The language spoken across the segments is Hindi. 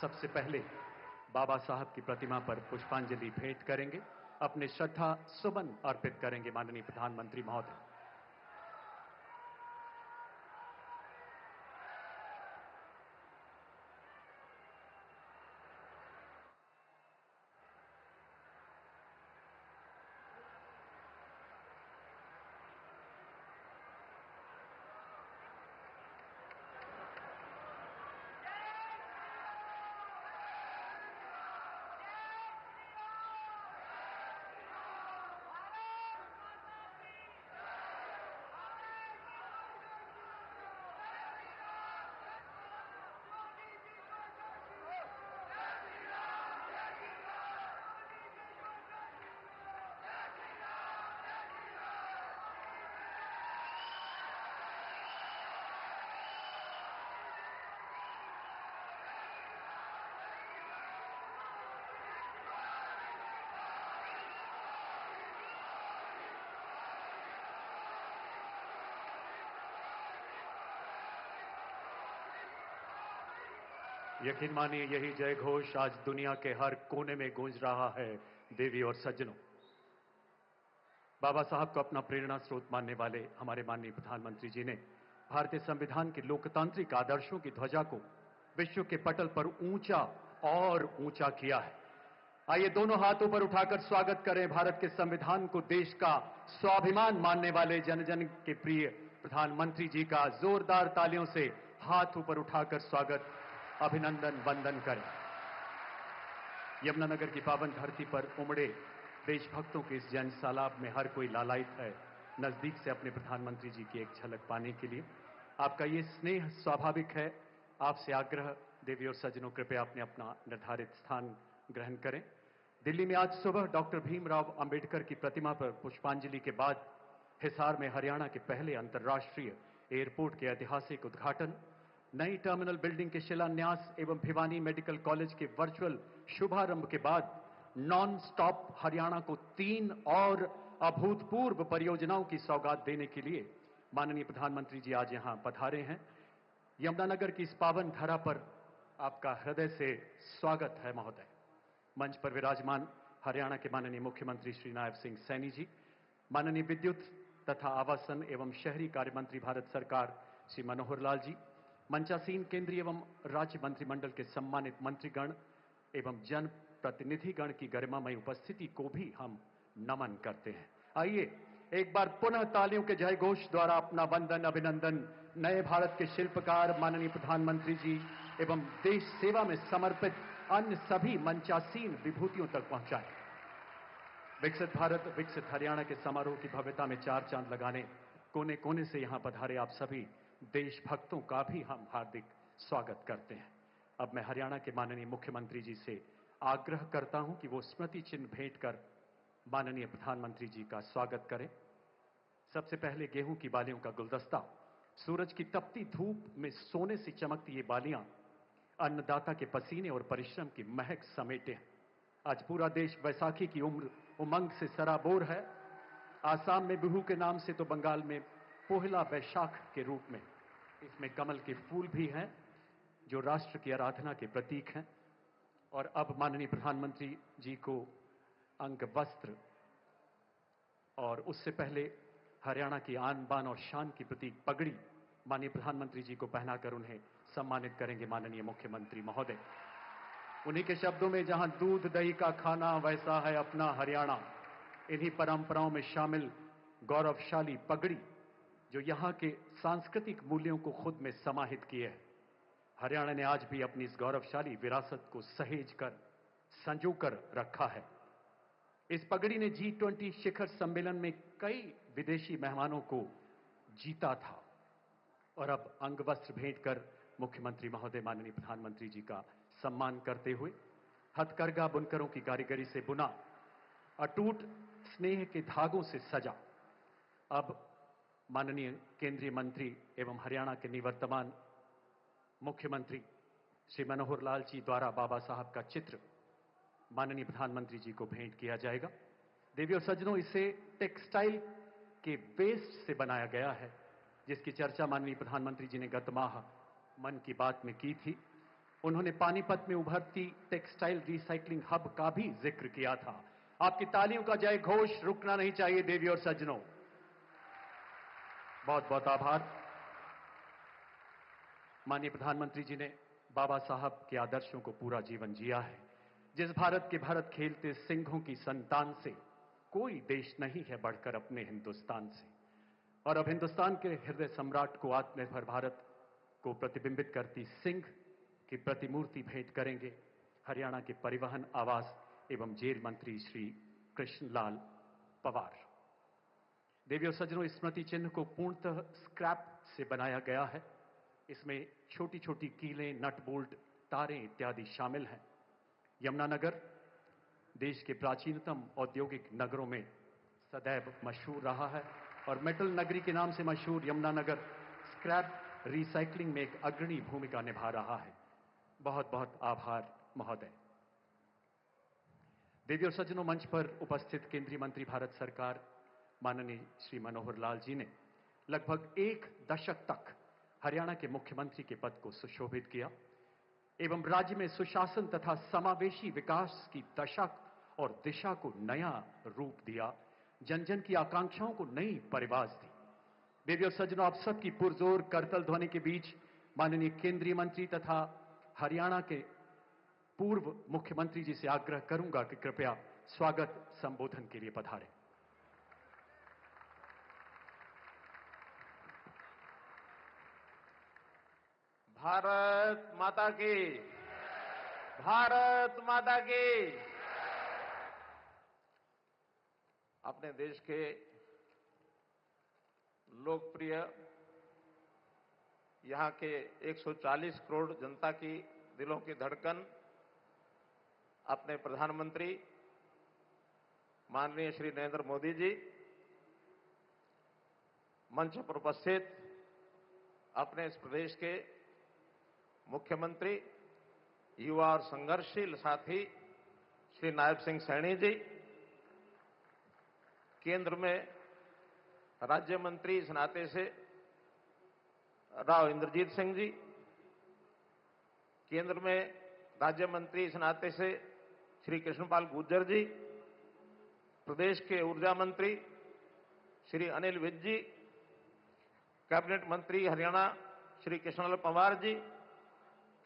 सबसे पहले बाबा साहब की प्रतिमा पर पुष्पांजलि भेंट करेंगे, अपने श्रद्धा सुमन अर्पित करेंगे माननीय प्रधानमंत्री महोदय। यकीन मानिए यही जय घोष आज दुनिया के हर कोने में गूंज रहा है। देवी और सज्जनों, बाबा साहब को अपना प्रेरणा स्रोत मानने वाले हमारे माननीय प्रधानमंत्री जी ने भारतीय संविधान के लोकतांत्रिक आदर्शों की ध्वजा को विश्व के पटल पर ऊंचा और ऊंचा किया है। आइए दोनों हाथों पर उठाकर स्वागत करें भारत के संविधान को, देश का स्वाभिमान मानने वाले जन जन के प्रिय प्रधानमंत्री जी का। जोरदार तालियों से हाथ ऊपर उठाकर स्वागत, अभिनंदन वंदन करें। यमुनानगर की पावन धरती पर उमड़े देशभक्तों के इस जन सैलाब में हर कोई लालायित है नजदीक से अपने प्रधानमंत्री जी की एक झलक पाने के लिए। आपका ये स्नेह स्वाभाविक है। आपसे आग्रह, देवी और सज्जनों, कृपया अपने अपना निर्धारित स्थान ग्रहण करें। दिल्ली में आज सुबह डॉक्टर भीमराव अंबेडकर की प्रतिमा पर पुष्पांजलि के बाद हिसार में हरियाणा के पहले अंतर्राष्ट्रीय एयरपोर्ट के ऐतिहासिक उद्घाटन, नई टर्मिनल बिल्डिंग के शिलान्यास एवं भिवानी मेडिकल कॉलेज के वर्चुअल शुभारंभ के बाद नॉन स्टॉप हरियाणा को 3 और अभूतपूर्व परियोजनाओं की सौगात देने के लिए माननीय प्रधानमंत्री जी आज यहां पधारे हैं। यमुनानगर की इस पावन धरा पर आपका हृदय से स्वागत है महोदय। मंच पर विराजमान हरियाणा के माननीय मुख्यमंत्री श्री नायब सिंह सैनी जी, माननीय विद्युत तथा आवासन एवं शहरी कार्य मंत्री भारत सरकार श्री मनोहर लाल जी, मंचासीन केंद्रीय एवं राज्य मंत्रिमंडल के सम्मानित मंत्रीगण एवं जन प्रतिनिधिगण की गरिमामयी उपस्थिति को भी हम नमन करते हैं। आइए एक बार पुनः तालियों के जय घोष द्वारा अपना वंदन अभिनंदन नए भारत के शिल्पकार माननीय प्रधानमंत्री जी एवं देश सेवा में समर्पित अन्य सभी मंचासीन विभूतियों तक पहुंचाएं। विकसित भारत विकसित हरियाणा के समारोह की भव्यता में 4 चांद लगाने कोने कोने से यहां पधारे आप सभी देशभक्तों का भी हम हार्दिक स्वागत करते हैं। अब मैं हरियाणा के माननीय मुख्यमंत्री जी से आग्रह करता हूं कि वो स्मृति चिन्ह भेंट कर माननीय प्रधानमंत्री जी का स्वागत करें। सबसे पहले गेहूं की बालियों का गुलदस्ता, सूरज की तपती धूप में सोने से चमकती ये बालियां अन्नदाता के पसीने और परिश्रम की महक समेटे हैं। आज पूरा देश बैसाखी की उमंग से सराबोर है। आसाम में बिहू के नाम से तो बंगाल में पोहला बैशाख के रूप में इसमें कमल के फूल भी हैं जो राष्ट्र की आराधना के प्रतीक हैं। और अब माननीय प्रधानमंत्री जी को अंग वस्त्र और उससे पहले हरियाणा की आन बान और शान की प्रतीक पगड़ी माननीय प्रधानमंत्री जी को पहनाकर उन्हें सम्मानित करेंगे माननीय मुख्यमंत्री महोदय। उन्हीं के शब्दों में, जहां दूध दही का खाना वैसा है अपना हरियाणा। इन्हीं परंपराओं में शामिल गौरवशाली पगड़ी जो यहां के सांस्कृतिक मूल्यों को खुद में समाहित किए है। हरियाणा ने आज भी अपनी इस गौरवशाली विरासत को सहेज कर संजो कर रखा है। इस पगड़ी ने G20 शिखर सम्मेलन में कई विदेशी मेहमानों को जीता था और अब अंग वस्त्र भेंट कर मुख्यमंत्री महोदय माननीय प्रधानमंत्री जी का सम्मान करते हुए हथकरघा बुनकरों की कारीगरी से बुना, अटूट स्नेह के धागों से सजा, अब माननीय केंद्रीय मंत्री एवं हरियाणा के निवर्तमान मुख्यमंत्री श्री मनोहर लाल जी द्वारा बाबा साहब का चित्र माननीय प्रधानमंत्री जी को भेंट किया जाएगा। देवी और सज्जनों, इसे टेक्सटाइल के वेस्ट से बनाया गया है जिसकी चर्चा माननीय प्रधानमंत्री जी ने गत माह मन की बात में की थी। उन्होंने पानीपत में उभरती टेक्सटाइल रिसाइकलिंग हब का भी जिक्र किया था। आपकी तालियों का जय घोष रुकना नहीं चाहिए देवी और सज्जनों। बहुत बहुत आभार। माननीय प्रधानमंत्री जी ने बाबा साहब के आदर्शों को पूरा जीवन जिया है। जिस भारत के भरत खेलते सिंहों की संतान से कोई देश नहीं है बढ़कर अपने हिंदुस्तान से। और अब हिंदुस्तान के हृदय सम्राट को आत्मनिर्भर भारत को प्रतिबिंबित करती सिंह की प्रतिमूर्ति भेंट करेंगे हरियाणा के परिवहन, आवास एवं जेल मंत्री श्री कृष्णलाल पंवार। देवी और सज्जनों, स्मृति चिन्ह को पूर्णतः स्क्रैप से बनाया गया है। इसमें छोटी छोटी कीलें, नट बोल्ट, तारें इत्यादि शामिल हैं। यमुनानगर देश के प्राचीनतम औद्योगिक नगरों में सदैव मशहूर रहा है और मेटल नगरी के नाम से मशहूर यमुनानगर स्क्रैप रिसाइकलिंग में एक अग्रणी भूमिका निभा रहा है। बहुत बहुत आभार महोदय। देवी और सज्जनों, मंच पर उपस्थित केंद्रीय मंत्री भारत सरकार माननीय श्री मनोहर लाल जी ने लगभग एक दशक तक हरियाणा के मुख्यमंत्री के पद को सुशोभित किया एवं राज्य में सुशासन तथा समावेशी विकास की दशा और दिशा को नया रूप दिया, जन जन की आकांक्षाओं को नई परिवाज दी। देवी और सज्जनों, आप सबकी पुरजोर करतल ध्वनि के बीच माननीय केंद्रीय मंत्री तथा हरियाणा के पूर्व मुख्यमंत्री जी से आग्रह करूंगा कि कृपया स्वागत संबोधन के लिए पधारें। भारत माता की, भारत माता की। अपने देश के लोकप्रिय यहां के 140 करोड़ जनता की दिलों की धड़कन अपने प्रधानमंत्री माननीय श्री नरेंद्र मोदी जी, मंच पर उपस्थित अपने इस प्रदेश के मुख्यमंत्री, युवा और संघर्षशील साथी श्री नायब सिंह सैनी जी, केंद्र में राज्य मंत्री इस नाते से राव इंद्रजीत सिंह जी, केंद्र में राज्य मंत्री इस नाते से श्री कृष्णपाल गुर्जर जी, प्रदेश के ऊर्जा मंत्री श्री अनिल विज जी, कैबिनेट मंत्री हरियाणा श्री कृष्णलाल पंवार जी,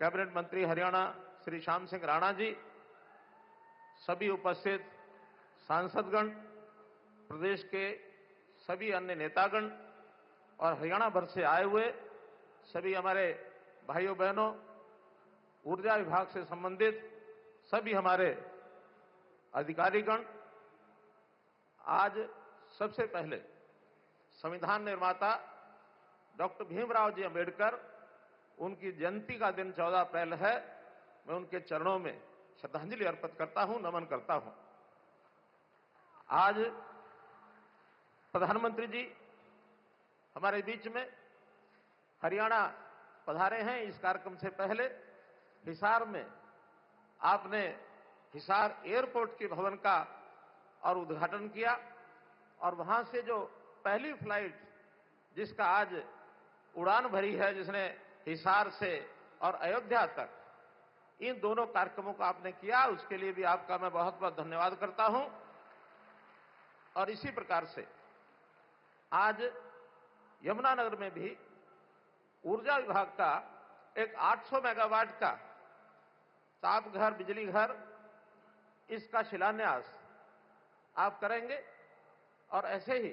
कैबिनेट मंत्री हरियाणा श्री श्याम सिंह राणा जी, सभी उपस्थित सांसदगण, प्रदेश के सभी अन्य नेतागण और हरियाणा भर से आए हुए सभी हमारे भाइयों बहनों, ऊर्जा विभाग से संबंधित सभी हमारे अधिकारीगण, आज सबसे पहले संविधान निर्माता डॉक्टर भीमराव जी अंबेडकर, उनकी जयंती का दिन 14 अप्रैल है। मैं उनके चरणों में श्रद्धांजलि अर्पित करता हूं, नमन करता हूं। आज प्रधानमंत्री जी हमारे बीच में हरियाणा पधारे हैं। इस कार्यक्रम से पहले हिसार में आपने हिसार एयरपोर्ट के भवन का और उद्घाटन किया और वहां से जो पहली फ्लाइट जिसका आज उड़ान भरी है, जिसने हिसार से और अयोध्या तक, इन दोनों कार्यक्रमों को आपने किया, उसके लिए भी आपका मैं बहुत बहुत धन्यवाद करता हूं। और इसी प्रकार से आज यमुनानगर में भी ऊर्जा विभाग का एक 800 मेगावाट का ताप घर, बिजली घर, इसका शिलान्यास आप करेंगे। और ऐसे ही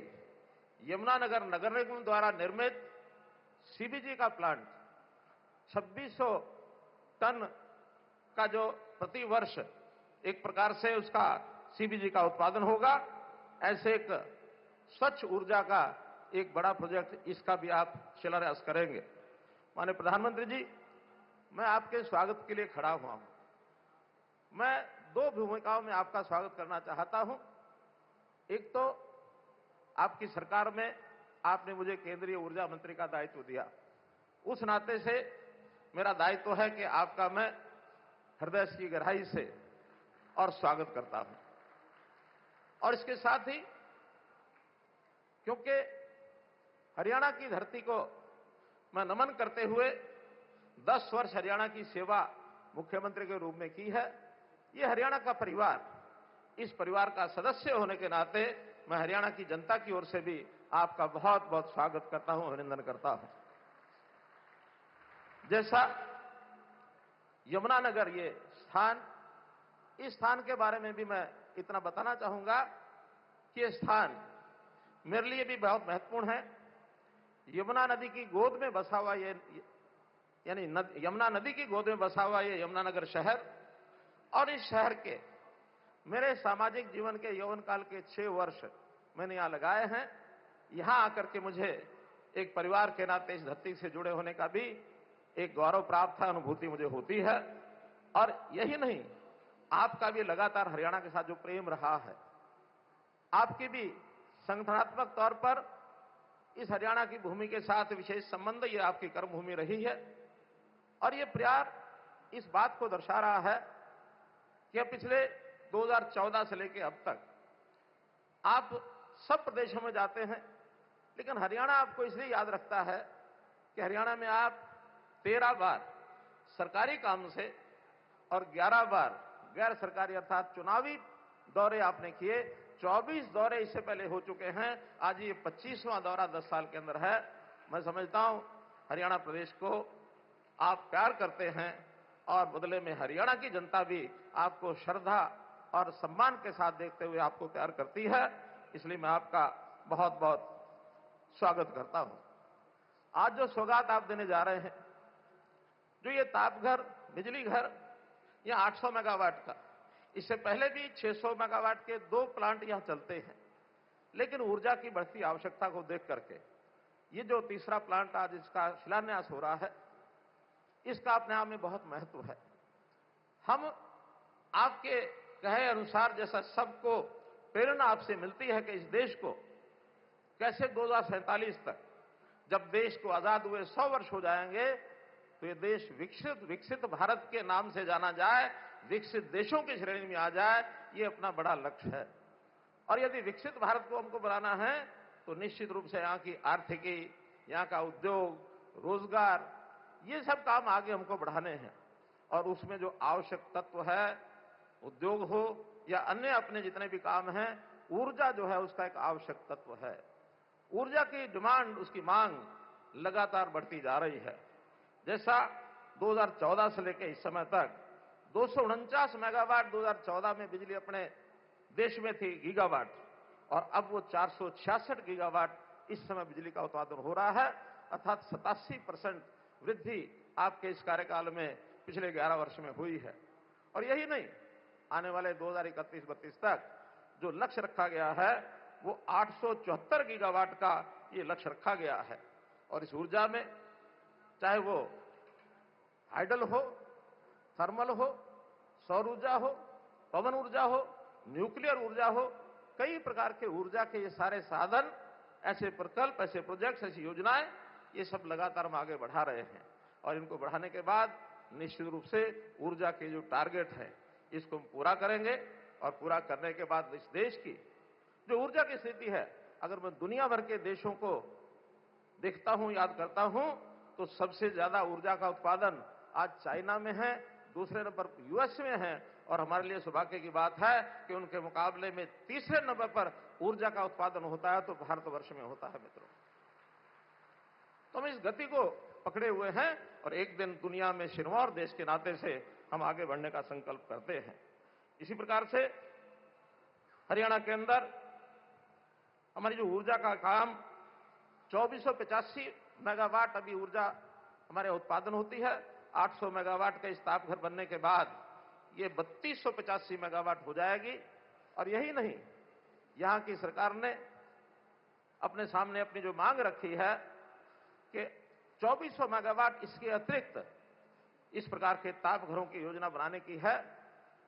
यमुनानगर नगर निगम द्वारा निर्मित सीबीजी का प्लांट 2600 टन का जो प्रति वर्ष एक प्रकार से उसका सीबीजी का उत्पादन होगा, ऐसे एक स्वच्छ ऊर्जा का एक बड़ा प्रोजेक्ट, इसका भी आप शिलान्यास करेंगे। माननीय प्रधानमंत्री जी, मैं आपके स्वागत के लिए खड़ा हुआ हूं। मैं दो भूमिकाओं में आपका स्वागत करना चाहता हूं। एक तो आपकी सरकार में आपने मुझे केंद्रीय ऊर्जा मंत्री का दायित्व दिया, उस नाते से मेरा दायित्व है कि आपका मैं हृदय की गहराई से और स्वागत करता हूं। और इसके साथ ही क्योंकि हरियाणा की धरती को मैं नमन करते हुए 10 वर्ष हरियाणा की सेवा मुख्यमंत्री के रूप में की है। ये हरियाणा का परिवार, इस परिवार का सदस्य होने के नाते मैं हरियाणा की जनता की ओर से भी आपका बहुत बहुत स्वागत करता हूं, अभिनंदन करता हूं। जैसा यमुनानगर ये स्थान, इस स्थान के बारे में भी मैं इतना बताना चाहूंगा कि ये स्थान मेरे लिए भी बहुत महत्वपूर्ण है। यमुना नदी की गोद में बसा हुआ ये, यानी यमुना नदी की गोद में बसा हुआ ये यमुनानगर शहर, और इस शहर के मेरे सामाजिक जीवन के यौवन काल के 6 वर्ष मैंने यहां लगाए हैं। यहां आकर के मुझे एक परिवार के नाते इस धरती से जुड़े होने का भी एक गौरव प्राप्त है, अनुभूति मुझे होती है। और यही नहीं, आपका भी लगातार हरियाणा के साथ जो प्रेम रहा है, आपकी भी संगठनात्मक तौर पर इस हरियाणा की भूमि के साथ विशेष संबंध, ये आपकी कर्मभूमि रही है। और ये प्यार इस बात को दर्शा रहा है कि पिछले 2014 से लेकर अब तक आप सब प्रदेशों में जाते हैं, लेकिन हरियाणा आपको इसलिए याद रखता है कि हरियाणा में आप 13 बार सरकारी काम से और 11 बार गैर सरकारी अर्थात चुनावी दौरे आपने किए। 24 दौरे इससे पहले हो चुके हैं। आज ये 25वां दौरा 10 साल के अंदर है। मैं समझता हूं हरियाणा प्रदेश को आप प्यार करते हैं और बदले में हरियाणा की जनता भी आपको श्रद्धा और सम्मान के साथ देखते हुए आपको प्यार करती है। इसलिए मैं आपका बहुत बहुत स्वागत करता हूं। आज जो सौगात आप देने जा रहे हैं, जो ये तापघर बिजली घर, यह 800 मेगावाट का, इससे पहले भी 600 मेगावाट के 2 प्लांट यहां चलते हैं। लेकिन ऊर्जा की बढ़ती आवश्यकता को देख करके ये जो तीसरा प्लांट आज इसका शिलान्यास हो रहा है, इसका अपने आप में बहुत महत्व है। हम आपके कहे अनुसार, जैसा सबको प्रेरणा आपसे मिलती है कि इस देश को कैसे 2047 तक, जब देश को आजाद हुए 100 वर्ष हो जाएंगे, तो ये देश विकसित भारत के नाम से जाना जाए, विकसित देशों की श्रेणी में आ जाए, ये अपना बड़ा लक्ष्य है। और यदि विकसित भारत को हमको बनाना है तो निश्चित रूप से यहाँ की आर्थिकी, यहाँ का उद्योग, रोजगार, ये सब काम आगे हमको बढ़ाने हैं। और उसमें जो आवश्यक तत्व है, उद्योग हो या अन्य अपने जितने भी काम हैं, ऊर्जा जो है उसका एक आवश्यक तत्व है। ऊर्जा की डिमांड, उसकी मांग लगातार बढ़ती जा रही है। जैसा 2014 से लेकर इस समय तक 249 मेगावाट 2014 में बिजली अपने देश में थी गीगावाट, और अब वो 466 गीगावाट इस समय बिजली का उत्पादन हो रहा है, अर्थात 87% वृद्धि आपके इस कार्यकाल में पिछले 11 वर्ष में हुई है। और यही नहीं, आने वाले 2031-32 तक जो लक्ष्य रखा गया है वो 874 गीगावाट का ये लक्ष्य रखा गया है। और इस ऊर्जा में चाहे वो हाइडल हो, थर्मल हो, सौर ऊर्जा हो, पवन ऊर्जा हो, न्यूक्लियर ऊर्जा हो, कई प्रकार के ऊर्जा के ये सारे साधन, ऐसे प्रकल्प, ऐसे प्रोजेक्ट्स, ऐसी योजनाएं, ये सब लगातार हम आगे बढ़ा रहे हैं। और इनको बढ़ाने के बाद निश्चित रूप से ऊर्जा के जो टारगेट है इसको हम पूरा करेंगे। और पूरा करने के बाद इस देश की जो ऊर्जा की स्थिति है, अगर मैं दुनिया भर के देशों को देखता हूं, याद करता हूं, तो सबसे ज्यादा ऊर्जा का उत्पादन आज चाइना में है, दूसरे नंबर पर यूएस में है, और हमारे लिए सौभाग्य की बात है कि उनके मुकाबले में तीसरे नंबर पर ऊर्जा का उत्पादन होता है तो भारतवर्ष में होता है। मित्रों, तो हम इस गति को पकड़े हुए हैं और एक दिन दुनिया में सिरमौर देश के नाते से हम आगे बढ़ने का संकल्प करते हैं। इसी प्रकार से हरियाणा के अंदर हमारी जो ऊर्जा का काम 2485 मेगावाट अभी ऊर्जा हमारे उत्पादन होती है। 800 मेगावाट का इस तापघर बनने के बाद ये 3285 मेगावाट हो जाएगी। और यही नहीं, यहां की सरकार ने अपने सामने अपनी जो मांग रखी है कि 2400 मेगावाट इसके अतिरिक्त इस प्रकार के तापघरों की योजना बनाने की है।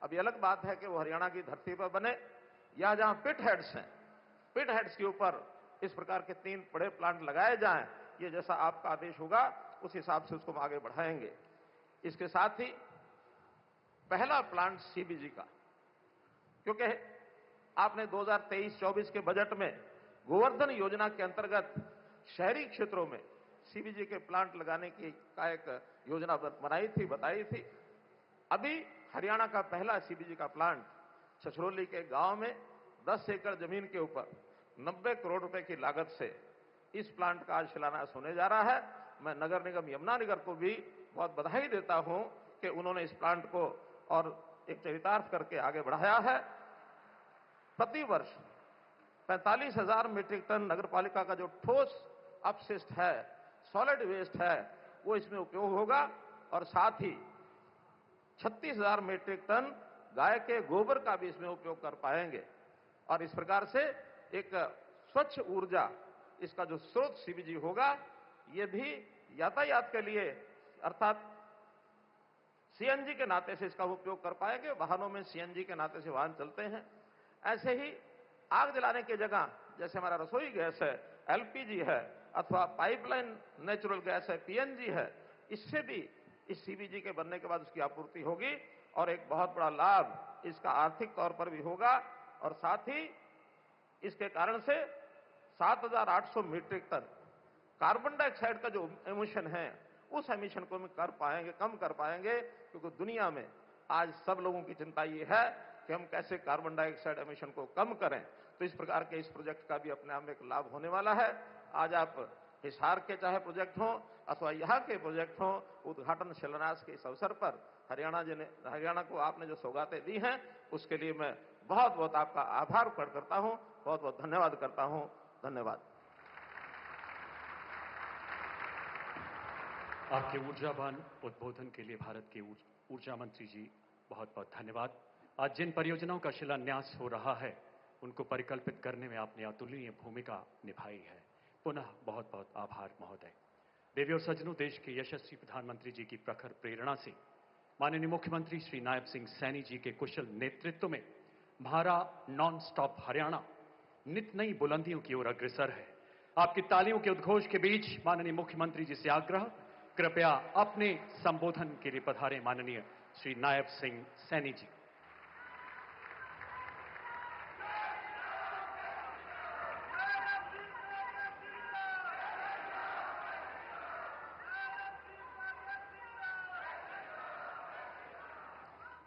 अभी अलग बात है कि वो हरियाणा की धरती पर बने या जहां पिट हेड्स हैं, पिट हेड्स के ऊपर इस प्रकार के 3 बड़े प्लांट लगाए जाएं। ये जैसा आपका आदेश होगा उस हिसाब से उसको हम आगे बढ़ाएंगे। इसके साथ ही पहला प्लांट सीबीजी का, क्योंकि आपने 2023-24 के बजट में गोवर्धन योजना के अंतर्गत शहरी क्षेत्रों में सीबीजी के प्लांट लगाने की का एक योजना बनाई थी, बताई थी। अभी हरियाणा का पहला सीबीजी का प्लांट छछरौली के गांव में 10 एकड़ जमीन के ऊपर 90 करोड़ रुपए की लागत से इस प्लांट का आज शिलान्यास होने जा रहा है। मैं नगर निगम यमुनानगर को भी बहुत बधाई देता हूं कि उन्होंने इस प्लांट को और एक चरितार्थ करके आगे बढ़ाया है। प्रति वर्ष 45,000 मीट्रिक टन नगरपालिका का जो ठोस अपशिष्ट है, सॉलिड वेस्ट है, वो इसमें उपयोग होगा और साथ ही 36,000 मीट्रिक टन गाय के गोबर का भी इसमें उपयोग कर पाएंगे और इस प्रकार से एक स्वच्छ ऊर्जा इसका जो स्रोत सीबीजी होगा, ये भी यातायात के लिए अर्थात सीएनजी के नाते से इसका उपयोग कर पाएंगे। वाहनों में सीएनजी के नाते से वाहन चलते हैं। ऐसे ही आग जलाने की जगह जैसे हमारा रसोई गैस है, एलपीजी है अथवा पाइपलाइन नेचुरल गैस है, पीएनजी है, इससे भी इस सीबीजी के बनने के बाद उसकी आपूर्ति होगी और एक बहुत बड़ा लाभ इसका आर्थिक तौर पर भी होगा और साथ ही इसके कारण से 7,800 मीट्रिक टन कार्बन डाइऑक्साइड का जो एमिशन है, उस एमिशन को हम कम कर पाएंगे क्योंकि दुनिया में आज सब लोगों की चिंता ये है कि हम कैसे कार्बन डाइऑक्साइड एमिशन को कम करें। तो इस प्रकार के इस प्रोजेक्ट का भी अपने आप में एक लाभ होने वाला है। आज आप हिसार के चाहे प्रोजेक्ट हों अथवा यहाँ के प्रोजेक्ट हों, उद्घाटन शिलान्यास के इस अवसर पर हरियाणा को आपने जो सौगातें दी हैं, उसके लिए मैं बहुत बहुत आपका आभार प्रकट करता हूं, बहुत बहुत धन्यवाद करता हूं। धन्यवाद। आपके ऊर्जावान उद्बोधन के लिए भारत के ऊर्जा मंत्री जी बहुत बहुत धन्यवाद। आज जिन परियोजनाओं का शिलान्यास हो रहा है, उनको परिकल्पित करने में आपने अतुलनीय भूमिका निभाई है। पुनः बहुत बहुत आभार महोदय। देवी और सज्जनों, देश के यशस्वी प्रधानमंत्री जी की प्रखर प्रेरणा से माननीय मुख्यमंत्री श्री नायब सिंह सैनी जी के कुशल नेतृत्व में हमारा नॉन स्टॉप हरियाणा नित नई बुलंदियों की ओर अग्रसर है। आपकी तालियों के उद्घोष के बीच माननीय मुख्यमंत्री जी से आग्रह, कृपया अपने संबोधन के लिए पधारें माननीय श्री नायब सिंह सैनी जी।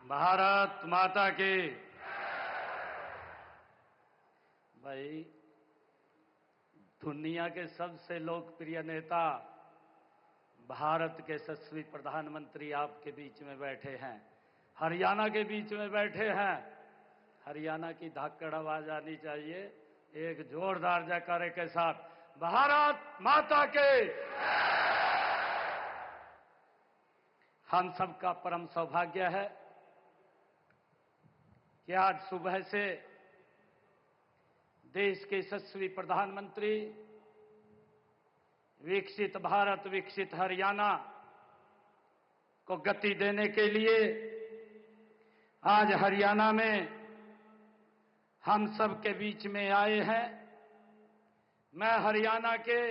भारत माता की। भाई, दुनिया के सबसे लोकप्रिय नेता भारत के यशस्वी प्रधानमंत्री आपके बीच में बैठे हैं, हरियाणा के बीच में बैठे हैं। हरियाणा की धाकड़ आवाज आनी चाहिए एक जोरदार जयकारे के साथ, भारत माता के। हम सबका परम सौभाग्य है कि आज सुबह से देश के यशस्वी प्रधानमंत्री विकसित भारत विकसित हरियाणा को गति देने के लिए आज हरियाणा में हम सब के बीच में आए हैं। मैं हरियाणा के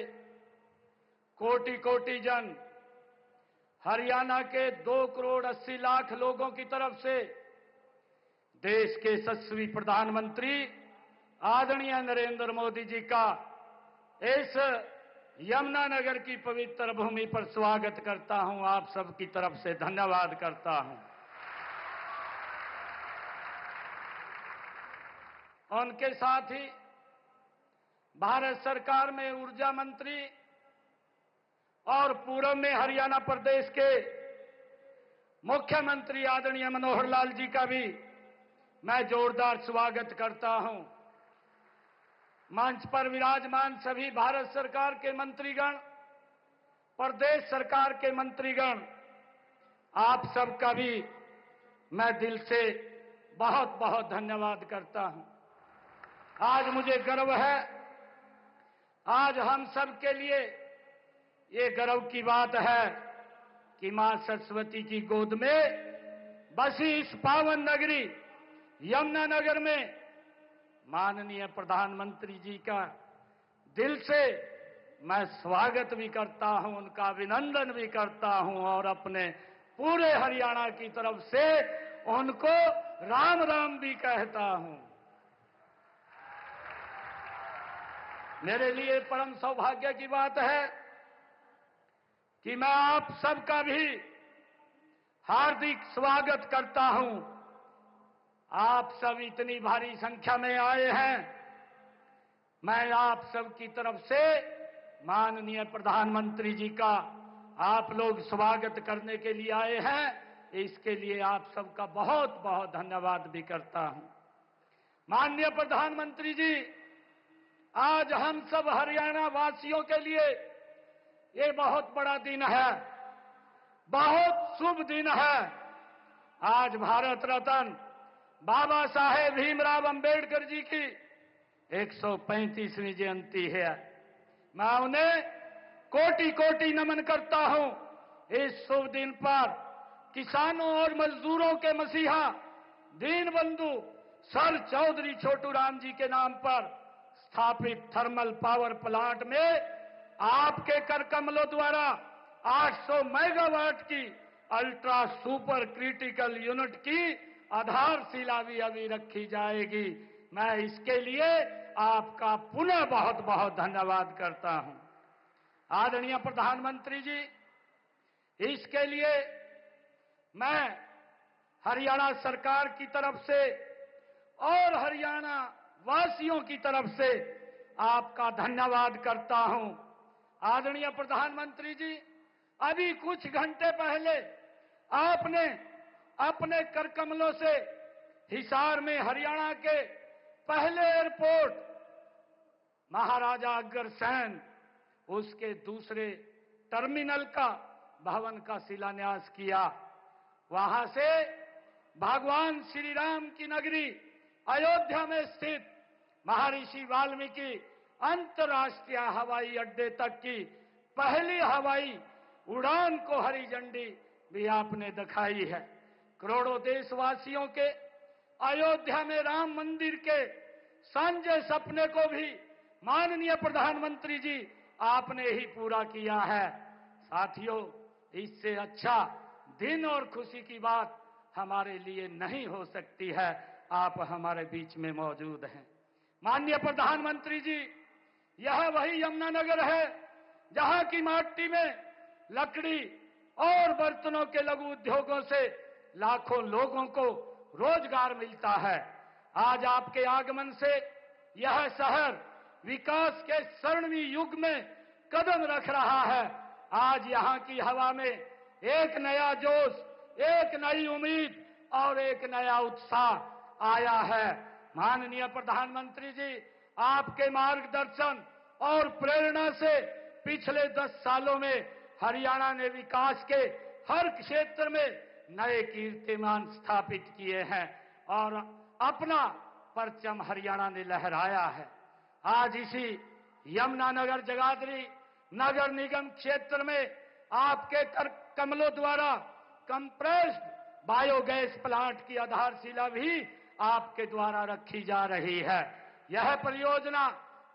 कोटि कोटि जन, हरियाणा के 2 करोड़ 80 लाख लोगों की तरफ से देश के यशस्वी प्रधानमंत्री आदरणीय नरेंद्र मोदी जी का इस यमुनानगर की पवित्र भूमि पर स्वागत करता हूं। आप सबकी तरफ से धन्यवाद करता हूं। उनके साथ ही भारत सरकार में ऊर्जा मंत्री और पूर्व में हरियाणा प्रदेश के मुख्यमंत्री आदरणीय मनोहर लाल जी का भी मैं जोरदार स्वागत करता हूं। मंच पर विराजमान सभी भारत सरकार के मंत्रीगण, प्रदेश सरकार के मंत्रीगण, आप सबका भी मैं दिल से बहुत बहुत धन्यवाद करता हूं। आज मुझे गर्व है, आज हम सब के लिए ये गर्व की बात है कि मां सरस्वती की गोद में बसी इस पावन नगरी यमुनानगर में माननीय प्रधानमंत्री जी का दिल से मैं स्वागत भी करता हूं, उनका अभिनंदन भी करता हूं और अपने पूरे हरियाणा की तरफ से उनको राम राम भी कहता हूं। मेरे लिए परम सौभाग्य की बात है कि मैं आप सबका भी हार्दिक स्वागत करता हूं। आप सब इतनी भारी संख्या में आए हैं। मैं आप सब की तरफ से माननीय प्रधानमंत्री जी का आप लोग स्वागत करने के लिए आए हैं, इसके लिए आप सबका बहुत बहुत धन्यवाद भी करता हूं। माननीय प्रधानमंत्री जी, आज हम सब हरियाणा वासियों के लिए ये बहुत बड़ा दिन है, बहुत शुभ दिन है। आज भारत रत्न बाबा साहेब भीमराव अंबेडकर जी की 135वीं जयंती है। मैं उन्हें कोटि कोटि नमन करता हूं। इस शुभ दिन पर किसानों और मजदूरों के मसीहा दीनबंधु सर चौधरी छोटू राम जी के नाम पर स्थापित थर्मल पावर प्लांट में आपके कर कमलों द्वारा 800 मेगावाट की अल्ट्रा सुपर क्रिटिकल यूनिट की आधारशिला भी अभी रखी जाएगी। मैं इसके लिए आपका पुनः बहुत बहुत धन्यवाद करता हूं। आदरणीय प्रधानमंत्री जी, इसके लिए मैं हरियाणा सरकार की तरफ से और हरियाणा वासियों की तरफ से आपका धन्यवाद करता हूं। आदरणीय प्रधानमंत्री जी, अभी कुछ घंटे पहले आपने अपने करकमलों से हिसार में हरियाणा के पहले एयरपोर्ट महाराजा अग्रसेन उसके दूसरे टर्मिनल का भवन का शिलान्यास किया। वहां से भगवान श्री राम की नगरी अयोध्या में स्थित महर्षि वाल्मीकि अंतर्राष्ट्रीय हवाई अड्डे तक की पहली हवाई उड़ान को हरी झंडी भी आपने दिखाई है। करोड़ों देशवासियों के अयोध्या में राम मंदिर के सांझे सपने को भी माननीय प्रधानमंत्री जी आपने ही पूरा किया है। साथियों, इससे अच्छा दिन और खुशी की बात हमारे लिए नहीं हो सकती है। आप हमारे बीच में मौजूद हैं। माननीय प्रधानमंत्री जी, यह वही यमुनानगर है जहां की माटी में लकड़ी और बर्तनों के लघु उद्योगों से लाखों लोगों को रोजगार मिलता है। आज आपके आगमन से यह शहर विकास के स्वर्णिम युग में कदम रख रहा है। आज यहां की हवा में एक नया जोश, एक नई उम्मीद और एक नया उत्साह आया है। माननीय प्रधानमंत्री जी, आपके मार्गदर्शन और प्रेरणा से पिछले 10 सालों में हरियाणा ने विकास के हर क्षेत्र में नए कीर्तिमान स्थापित किए हैं और अपना परचम हरियाणा ने लहराया है। आज इसी यमुनानगर जगाधरी नगर निगम क्षेत्र में आपके कर कमलों द्वारा कंप्रेस्ड बायोगैस प्लांट की आधारशिला भी आपके द्वारा रखी जा रही है। यह परियोजना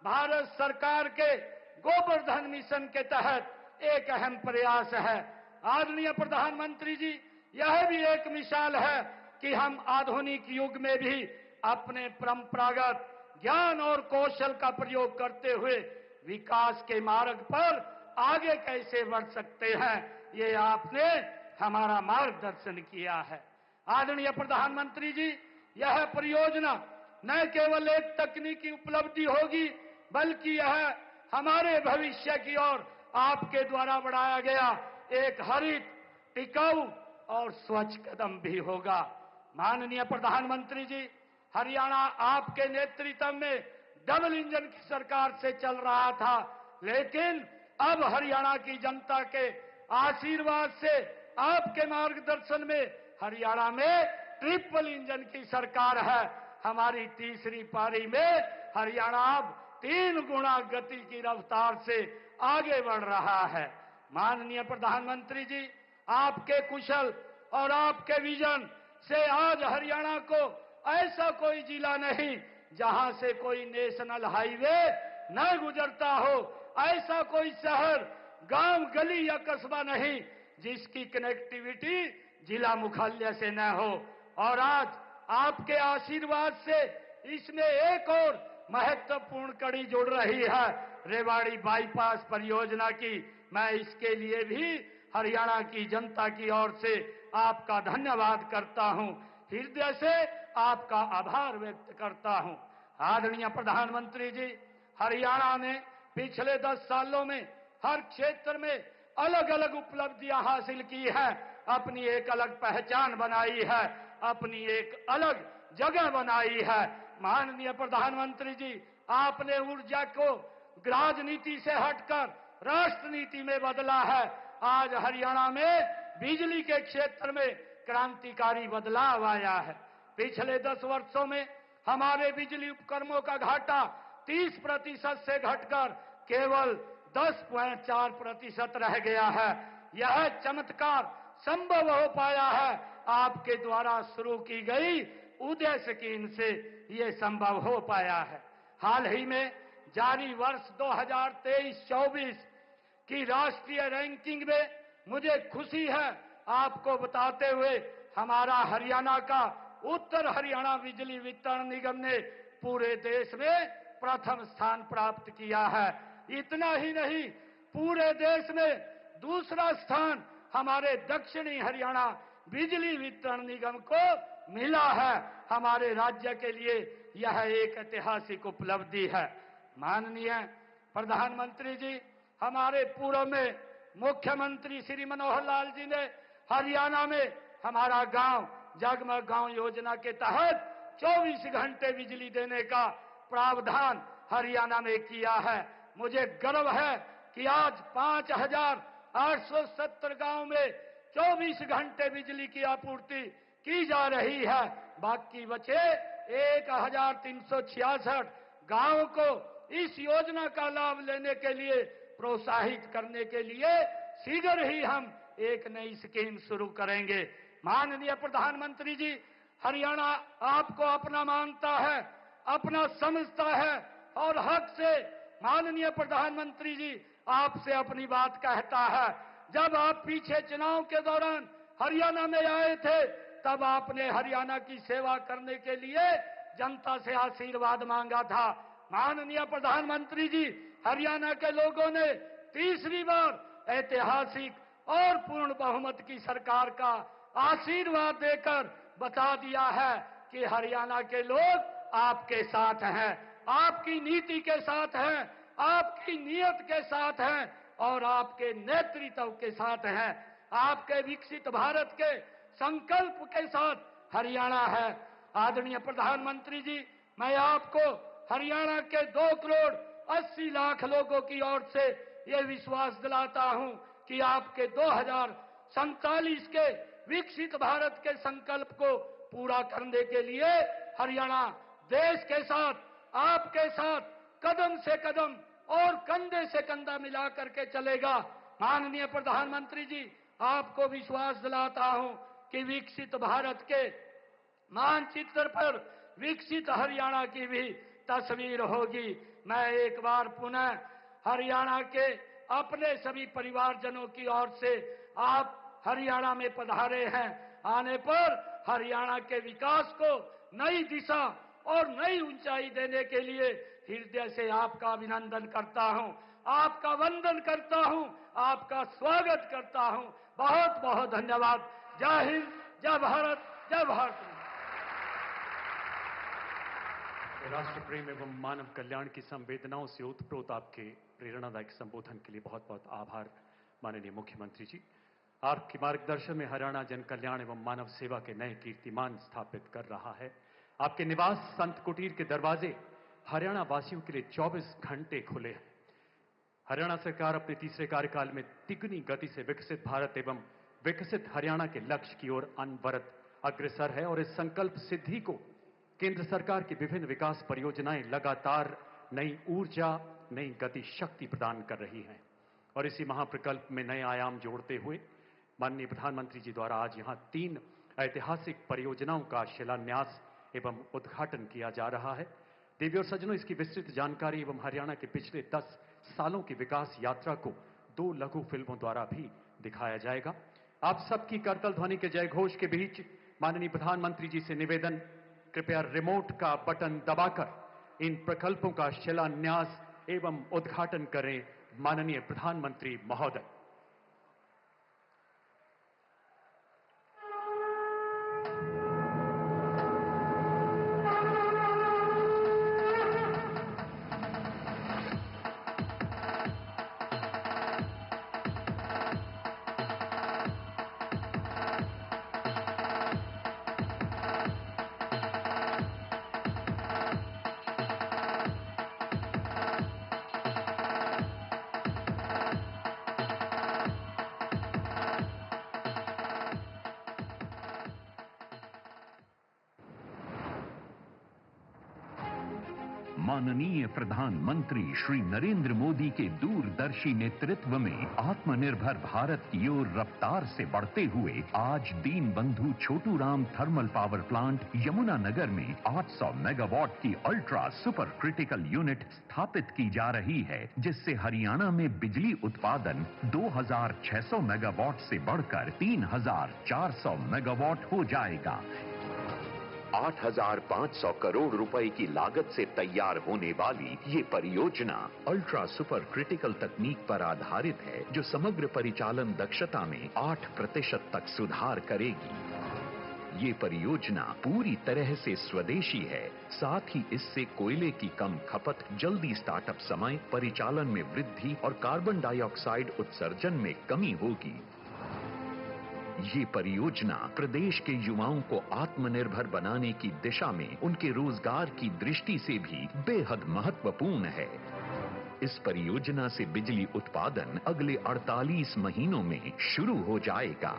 भारत सरकार के गोवर्धन मिशन के तहत एक अहम प्रयास है। आदरणीय प्रधानमंत्री जी, यह भी एक मिसाल है कि हम आधुनिक युग में भी अपने परंपरागत ज्ञान और कौशल का प्रयोग करते हुए विकास के मार्ग पर आगे कैसे बढ़ सकते हैं, ये आपने हमारा मार्गदर्शन किया है। आदरणीय प्रधानमंत्री जी, यह परियोजना न केवल एक तकनीकी उपलब्धि होगी बल्कि यह हमारे भविष्य की ओर आपके द्वारा बढ़ाया गया एक हरित, टिकाऊ और स्वच्छ कदम भी होगा। माननीय प्रधानमंत्री जी, हरियाणा आपके नेतृत्व में डबल इंजन की सरकार से चल रहा था, लेकिन अब हरियाणा की जनता के आशीर्वाद से आपके मार्गदर्शन में हरियाणा में ट्रिपल इंजन की सरकार है। हमारी तीसरी पारी में हरियाणा अब 3 गुना गति की रफ्तार से आगे बढ़ रहा है। माननीय प्रधानमंत्री जी, आपके कुशल और आपके विजन से आज हरियाणा को ऐसा कोई जिला नहीं जहां से कोई नेशनल हाईवे न गुजरता हो, ऐसा कोई शहर, गांव, गली या कस्बा नहीं जिसकी कनेक्टिविटी जिला मुख्यालय से न हो। और आज आपके आशीर्वाद से इसमें एक और महत्वपूर्ण कड़ी जुड़ रही है, रेवाड़ी बाईपास परियोजना की। मैं इसके लिए भी हरियाणा की जनता की ओर से आपका धन्यवाद करता हूं, हृदय से आपका आभार व्यक्त करता हूं। आदरणीय प्रधानमंत्री जी, हरियाणा ने पिछले 10 सालों में हर क्षेत्र में अलग अलग उपलब्धियां हासिल की है, अपनी एक अलग पहचान बनाई है, अपनी एक अलग जगह बनाई है। माननीय प्रधानमंत्री जी, आपने ऊर्जा को राजनीति से हटकर राष्ट्र नीति में बदला है। आज हरियाणा में बिजली के क्षेत्र में क्रांतिकारी बदलाव आया है। पिछले 10 वर्षों में हमारे बिजली उपकरणों का घाटा 30% से घटकर केवल 10.4% रह गया है। यह चमत्कार संभव हो पाया है आपके द्वारा शुरू की गई उदय स्कीम से ये संभव हो पाया है। हाल ही में जारी वर्ष 2023-24 की राष्ट्रीय रैंकिंग में मुझे खुशी है आपको बताते हुए, हमारा हरियाणा का उत्तर हरियाणा बिजली वितरण निगम ने पूरे देश में प्रथम स्थान प्राप्त किया है। इतना ही नहीं, पूरे देश में दूसरा स्थान हमारे दक्षिणी हरियाणा बिजली वितरण निगम को मिला है। हमारे राज्य के लिए यह एक ऐतिहासिक उपलब्धि है। माननीय प्रधानमंत्री जी, हमारे पूर्व में मुख्यमंत्री श्री मनोहर लाल जी ने हरियाणा में हमारा गांव जगमग गांव योजना के तहत 24 घंटे बिजली देने का प्रावधान हरियाणा में किया है। मुझे गर्व है कि आज 5,870 गांव में 24 घंटे बिजली की आपूर्ति की जा रही है। बाकी बचे 1,366 गांव को इस योजना का लाभ लेने के लिए प्रोत्साहित करने के लिए शीघ्र ही हम एक नई स्कीम शुरू करेंगे। माननीय प्रधानमंत्री जी, हरियाणा आपको अपना मानता है, अपना समझता है और हक से माननीय प्रधानमंत्री जी आपसे अपनी बात कहता है। जब आप पीछे चुनाव के दौरान हरियाणा में आए थे, तब आपने हरियाणा की सेवा करने के लिए जनता से आशीर्वाद मांगा था। माननीय प्रधानमंत्री जी, हरियाणा के लोगों ने तीसरी बार ऐतिहासिक और पूर्ण बहुमत की सरकार का आशीर्वाद देकर बता दिया है कि हरियाणा के लोग आपके साथ हैं, आपकी नीति के साथ हैं, आपकी नीयत के साथ हैं और आपके नेतृत्व के साथ हैं। आपके विकसित भारत के संकल्प के साथ हरियाणा है। आदरणीय प्रधानमंत्री जी, मैं आपको हरियाणा के 2,80,00,000 लोगों की ओर से ये विश्वास दिलाता हूं कि आपके 2047 के विकसित भारत के संकल्प को पूरा करने के लिए हरियाणा देश के साथ, आपके साथ कदम से कदम और कंधे से कंधा मिला करके चलेगा। माननीय प्रधानमंत्री जी, आपको विश्वास दिलाता हूं कि विकसित भारत के मानचित्र पर विकसित हरियाणा की भी तस्वीर होगी। मैं एक बार पुनः हरियाणा के अपने सभी परिवारजनों की ओर से आप हरियाणा में पधारे हैं, आने पर हरियाणा के विकास को नई दिशा और नई ऊंचाई देने के लिए हृदय से आपका अभिनंदन करता हूं, आपका वंदन करता हूं, आपका स्वागत करता हूं। बहुत बहुत धन्यवाद। जय हिंद, जय भारत, जय भारत। राष्ट्र प्रेम एवं मानव कल्याण की संवेदनाओं से ओतप्रोत आपके प्रेरणादायक संबोधन के लिए बहुत बहुत आभार माननीय मुख्यमंत्री जी। आपके मार्गदर्शन में हरियाणा जन कल्याण एवं मानव सेवा के नए कीर्तिमान स्थापित कर रहा है। आपके निवास संत कुटीर के दरवाजे हरियाणा वासियों के लिए 24 घंटे खुले हैं। हरियाणा सरकार अपने तीसरे कार्यकाल में तिगुनी गति से विकसित भारत एवं विकसित हरियाणा के लक्ष्य की ओर अनवरत अग्रसर है और इस संकल्प सिद्धि को केंद्र सरकार की विभिन्न विकास परियोजनाएं लगातार नई ऊर्जा, नई गति शक्ति प्रदान कर रही हैं और इसी महाप्रकल्प में नए आयाम जोड़ते हुए माननीय प्रधानमंत्री जी द्वारा आज यहां 3 ऐतिहासिक परियोजनाओं का शिलान्यास एवं उद्घाटन किया जा रहा है। देवी और सज्जनों, इसकी विस्तृत जानकारी एवं हरियाणा के पिछले 10 सालों की विकास यात्रा को 2 लघु फिल्मों द्वारा भी दिखाया जाएगा। आप सबकी करतल ध्वनि के जय घोष के बीच माननीय प्रधानमंत्री जी से निवेदन, कृपया रिमोट का बटन दबाकर इन प्रकल्पों का शिलान्यास एवं उद्घाटन करें। माननीय प्रधानमंत्री महोदय। माननीय प्रधानमंत्री श्री नरेंद्र मोदी के दूरदर्शी नेतृत्व में आत्मनिर्भर भारत की ओर रफ्तार से बढ़ते हुए आज Deenbandhu Chhotu Ram thermal power plant Yamunanagar में 800 मेगावाट की अल्ट्रा सुपर क्रिटिकल यूनिट स्थापित की जा रही है, जिससे हरियाणा में बिजली उत्पादन 2600 मेगावाट से बढ़कर 3400 मेगावाट हो जाएगा। 8,500 करोड़ रुपए की लागत से तैयार होने वाली ये परियोजना अल्ट्रा सुपर क्रिटिकल तकनीक पर आधारित है, जो समग्र परिचालन दक्षता में 8% तक सुधार करेगी। ये परियोजना पूरी तरह से स्वदेशी है, साथ ही इससे कोयले की कम खपत, जल्दी स्टार्टअप समय, परिचालन में वृद्धि और कार्बन डाइऑक्साइड उत्सर्जन में कमी होगी। ये परियोजना प्रदेश के युवाओं को आत्मनिर्भर बनाने की दिशा में उनके रोजगार की दृष्टि से भी बेहद महत्वपूर्ण है। इस परियोजना से बिजली उत्पादन अगले 48 महीनों में शुरू हो जाएगा।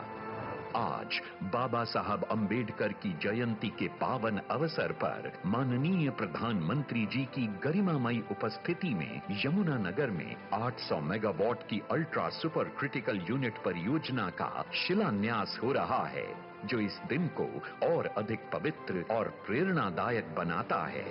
आज बाबा साहब अंबेडकर की जयंती के पावन अवसर पर माननीय प्रधानमंत्री जी की गरिमामयी उपस्थिति में यमुनानगर में 800 मेगावाट की अल्ट्रा सुपर क्रिटिकल यूनिट परियोजना का शिलान्यास हो रहा है, जो इस दिन को और अधिक पवित्र और प्रेरणादायक बनाता है।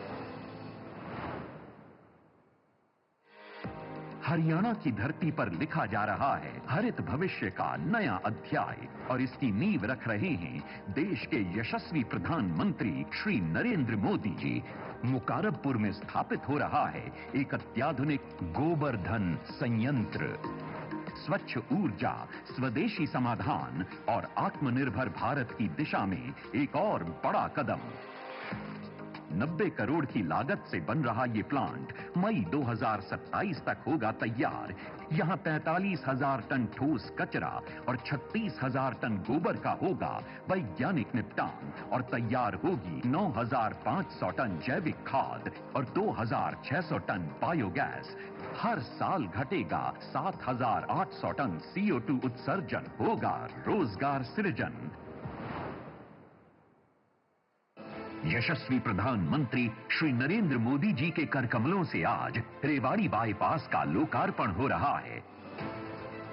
हरियाणा की धरती पर लिखा जा रहा है हरित भविष्य का नया अध्याय, और इसकी नींव रख रहे हैं देश के यशस्वी प्रधानमंत्री श्री नरेंद्र मोदी जी। मुकारबपुर में स्थापित हो रहा है एक अत्याधुनिक गोबरधन संयंत्र। स्वच्छ ऊर्जा, स्वदेशी समाधान और आत्मनिर्भर भारत की दिशा में एक और बड़ा कदम। 90 करोड़ की लागत से बन रहा ये प्लांट मई 2027 तक होगा तैयार। यहाँ 45,000 टन ठोस कचरा और 36,000 टन गोबर का होगा वैज्ञानिक निपटान, और तैयार होगी 9,500 टन जैविक खाद और 2,600 टन बायोगैस। हर साल घटेगा 7,800 टन CO2 उत्सर्जन, होगा रोजगार सृजन। यशस्वी प्रधानमंत्री श्री नरेंद्र मोदी जी के कर कमलों से आज रेवाड़ी बाईपास का लोकार्पण हो रहा है।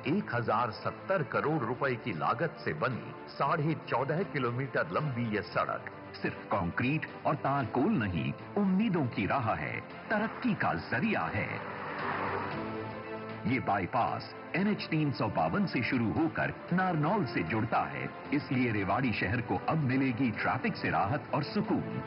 1070 करोड़ रुपए की लागत से बनी 14.5 किलोमीटर लंबी यह सड़क सिर्फ कंक्रीट और तारकोल नहीं, उम्मीदों की राह है, तरक्की का जरिया है। ये बाईपास NH 352 से शुरू होकर नारनौल से जुड़ता है, इसलिए रेवाड़ी शहर को अब मिलेगी ट्रैफिक से राहत और सुकून।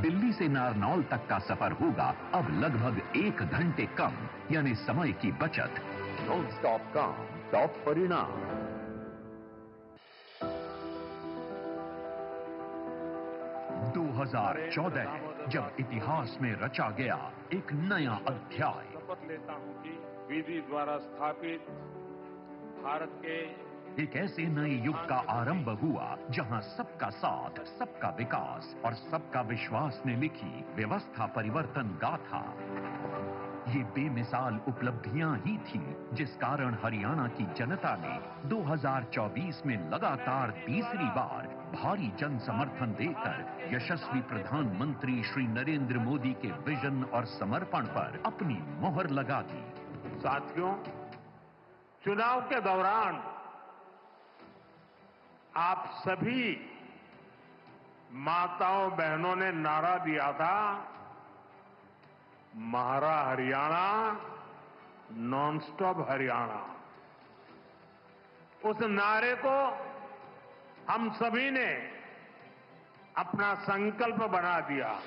दिल्ली से नारनौल तक का सफर होगा अब लगभग 1 घंटे कम, यानी समय की बचत। नॉन स्टॉप काम, टॉप परिणाम। 2014 है जब इतिहास में रचा गया एक नया अध्याय। शपथ लेता हूं कि विधि द्वारा स्थापित भारत के एक ऐसे नए युग का आरंभ हुआ जहां सबका साथ, सबका विकास और सबका विश्वास ने लिखी व्यवस्था परिवर्तन गाथा। ये बेमिसाल उपलब्धियां ही थी जिस कारण हरियाणा की जनता ने 2024 में लगातार तीसरी बार भारी जन समर्थन देकर यशस्वी प्रधानमंत्री श्री नरेंद्र मोदी के विजन और समर्पण पर अपनी मोहर लगा दी। साथियों, चुनाव के दौरान आप सभी माताओं बहनों ने नारा दिया था, म्हारा हरियाणा, नॉनस्टॉप हरियाणा। उस नारे को हम सभी ने अपना संकल्प बना दिया।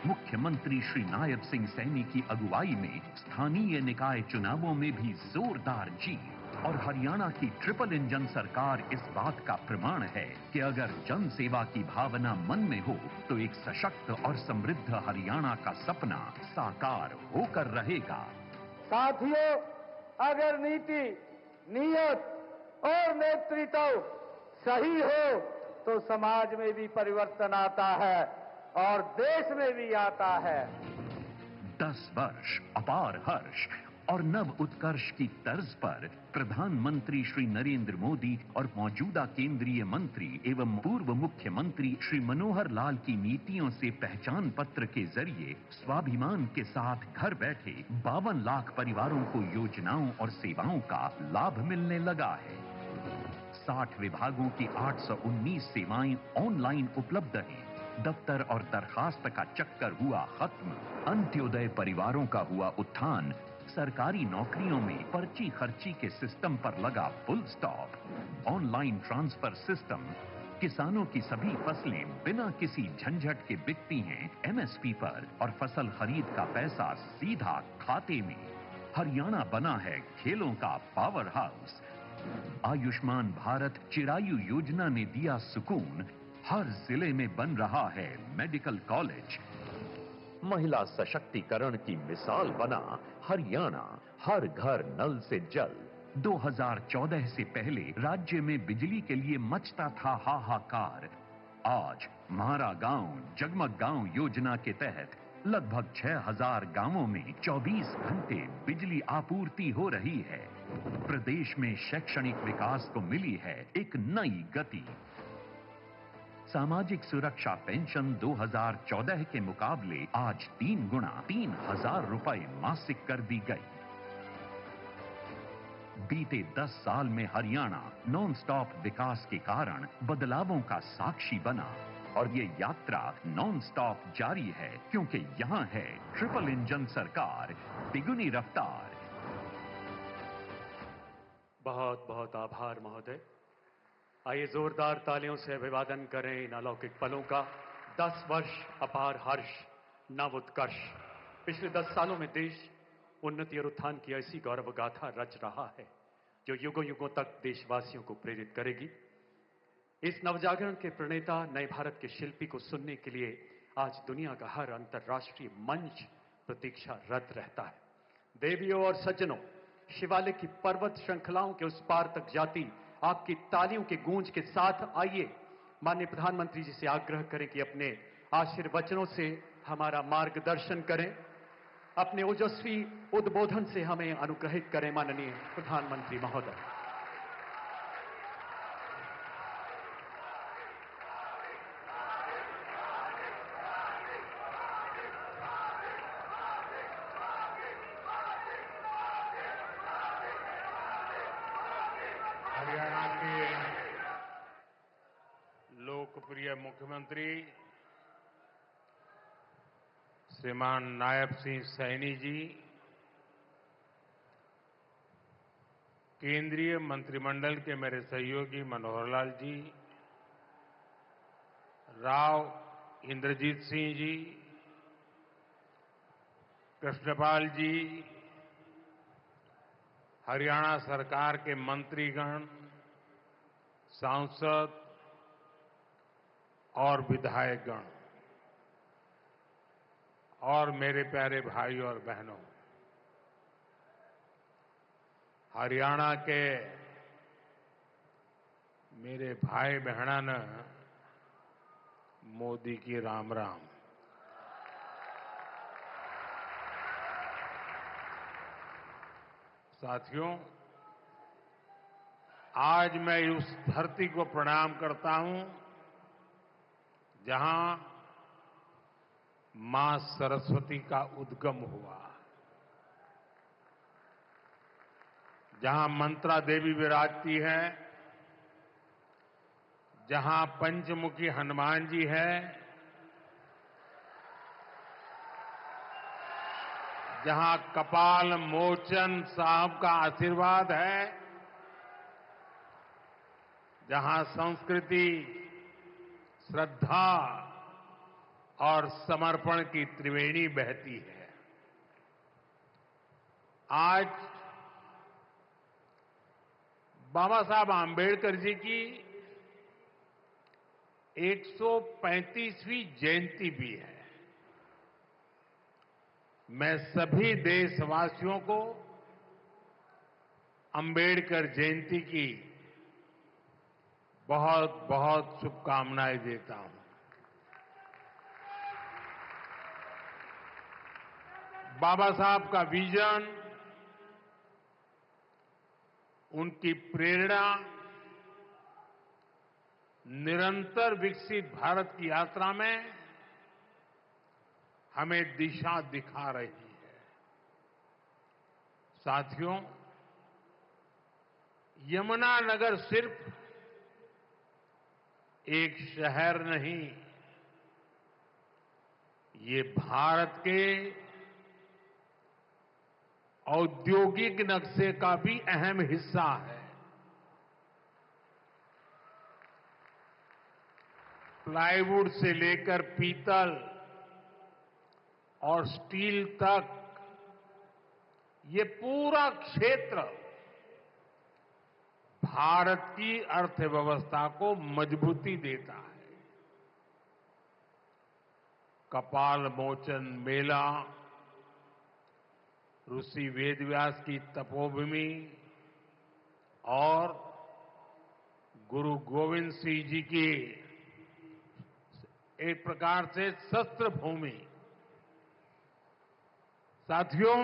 मुख्यमंत्री श्री नायब सिंह सैनी की अगुवाई में स्थानीय निकाय चुनावों में भी जोरदार जीत, और हरियाणा की ट्रिपल इंजन सरकार इस बात का प्रमाण है कि अगर जन सेवा की भावना मन में हो तो एक सशक्त और समृद्ध हरियाणा का सपना साकार होकर रहेगा। साथियों, अगर नीति, नियत और नेतृत्व सही हो तो समाज में भी परिवर्तन आता है और देश में भी आता है। 10 वर्ष अपार हर्ष और नव उत्कर्ष की तर्ज पर प्रधानमंत्री श्री नरेंद्र मोदी और मौजूदा केंद्रीय मंत्री एवं पूर्व मुख्यमंत्री श्री मनोहर लाल की नीतियों से पहचान पत्र के जरिए स्वाभिमान के साथ घर बैठे 52 लाख परिवारों को योजनाओं और सेवाओं का लाभ मिलने लगा है। 60 विभागों की 819 सेवाएं ऑनलाइन उपलब्ध हैं। दफ्तर और दरखास्त का चक्कर हुआ खत्म। अंत्योदय परिवारों का हुआ उत्थान। सरकारी नौकरियों में पर्ची खर्ची के सिस्टम पर लगा full stop. Online transfer system. किसानों की सभी फसलें बिना किसी झंझट के बिकती हैं एमएसपी पर और फसल खरीद का पैसा सीधा खाते में। हरियाणा बना है खेलों का पावर हाउस। आयुष्मान भारत चिरायु योजना ने दिया सुकून। हर जिले में बन रहा है मेडिकल कॉलेज। महिला सशक्तिकरण की मिसाल बना हरियाणा। हर घर नल से जल। 2014 से पहले राज्य में बिजली के लिए मचता था हाहाकार। आज म्हारा गांव जगमग गांव योजना के तहत लगभग 6000 गांवों में 24 घंटे बिजली आपूर्ति हो रही है। प्रदेश में शैक्षणिक विकास को मिली है एक नई गति। सामाजिक सुरक्षा पेंशन 2014 के मुकाबले आज 3 गुना 3000 रुपए मासिक कर दी गई। बीते 10 साल में हरियाणा नॉन स्टॉप विकास के कारण बदलावों का साक्षी बना और ये यात्रा नॉन स्टॉप जारी है क्योंकि यहां है ट्रिपल इंजन सरकार, तिगुनी रफ्तार। बहुत बहुत आभार महोदय। आइए जोरदार तालियों से अभिवादन करें इन अलौकिक पलों का। 10 वर्ष अपार हर्ष, नव उत्कर्ष। पिछले 10 सालों में देश उन्नति और उत्थान की ऐसी गौरव गाथा रच रहा है जो युगों युगों तक देशवासियों को प्रेरित करेगी। इस नवजागरण के प्रणेता नए भारत के शिल्पी को सुनने के लिए आज दुनिया का हर अंतर्राष्ट्रीय मंच प्रतीक्षारत रहता है। देवियों और सज्जनों, शिवालिक की पर्वत श्रृंखलाओं के उस पार तक जाती आपकी तालियों के गूंज के साथ आइए माननीय प्रधानमंत्री जी से आग्रह करें कि अपने आशीर्वचनों से हमारा मार्गदर्शन करें, अपने ओजस्वी उद्बोधन से हमें अनुग्रहित करें। माननीय प्रधानमंत्री महोदय। हरियाणा के लोकप्रिय मुख्यमंत्री श्रीमान नायब सिंह सैनी जी, केंद्रीय मंत्रिमंडल के मेरे सहयोगी मनोहर लाल जी, राव इंद्रजीत सिंह जी, कृष्णपाल जी, हरियाणा सरकार के मंत्रीगण, सांसद और विधायकगण और मेरे प्यारे भाई और बहनों, हरियाणा के मेरे भाई बहनन मोदी की राम राम। साथियों, आज मैं उस धरती को प्रणाम करता हूं जहां मां सरस्वती का उद्गम हुआ, जहां मंत्रा देवी विराजती है, जहां पंचमुखी हनुमान जी है, जहां कपाल मोचन साहब का आशीर्वाद है, जहां संस्कृति, श्रद्धा और समर्पण की त्रिवेणी बहती है। आज बाबा साहब आंबेडकर जी की 135वीं जयंती भी है। मैं सभी देशवासियों को अंबेडकर जयंती की बहुत बहुत शुभकामनाएं देता हूं। बाबा साहब का विजन उनकी प्रेरणा निरंतर विकसित भारत की यात्रा में हमें दिशा दिखा रही है। साथियों, यमुनानगर सिर्फ एक शहर नहीं, ये भारत के औद्योगिक नक्शे का भी अहम हिस्सा है। प्लाईवुड से लेकर पीतल और स्टील तक ये पूरा क्षेत्र भारत की अर्थव्यवस्था को मजबूती देता है। कपाल मोचन मेला, ऋषि वेदव्यास की तपोभूमि और गुरु गोविंद सिंह जी की एक प्रकार से शस्त्र भूमि। साथियों,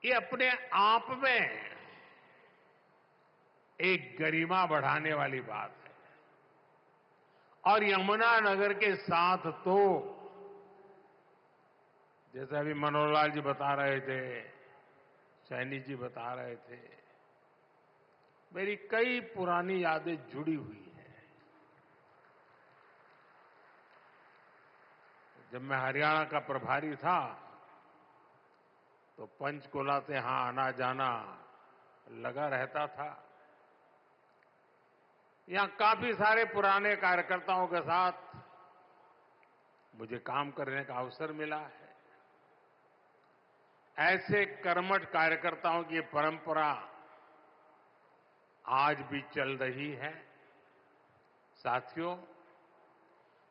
ये अपने आप में एक गरिमा बढ़ाने वाली बात है और यमुनानगर के साथ तो जैसे अभी मनोहर लाल जी बता रहे थे, सैनी जी बता रहे थे, मेरी कई पुरानी यादें जुड़ी हुई हैं। जब मैं हरियाणा का प्रभारी था तो पंचकुला से यहां आना जाना लगा रहता था। यहां काफी सारे पुराने कार्यकर्ताओं के साथ मुझे काम करने का अवसर मिला है। ऐसे कर्मठ कार्यकर्ताओं की परंपरा आज भी चल रही है। साथियों,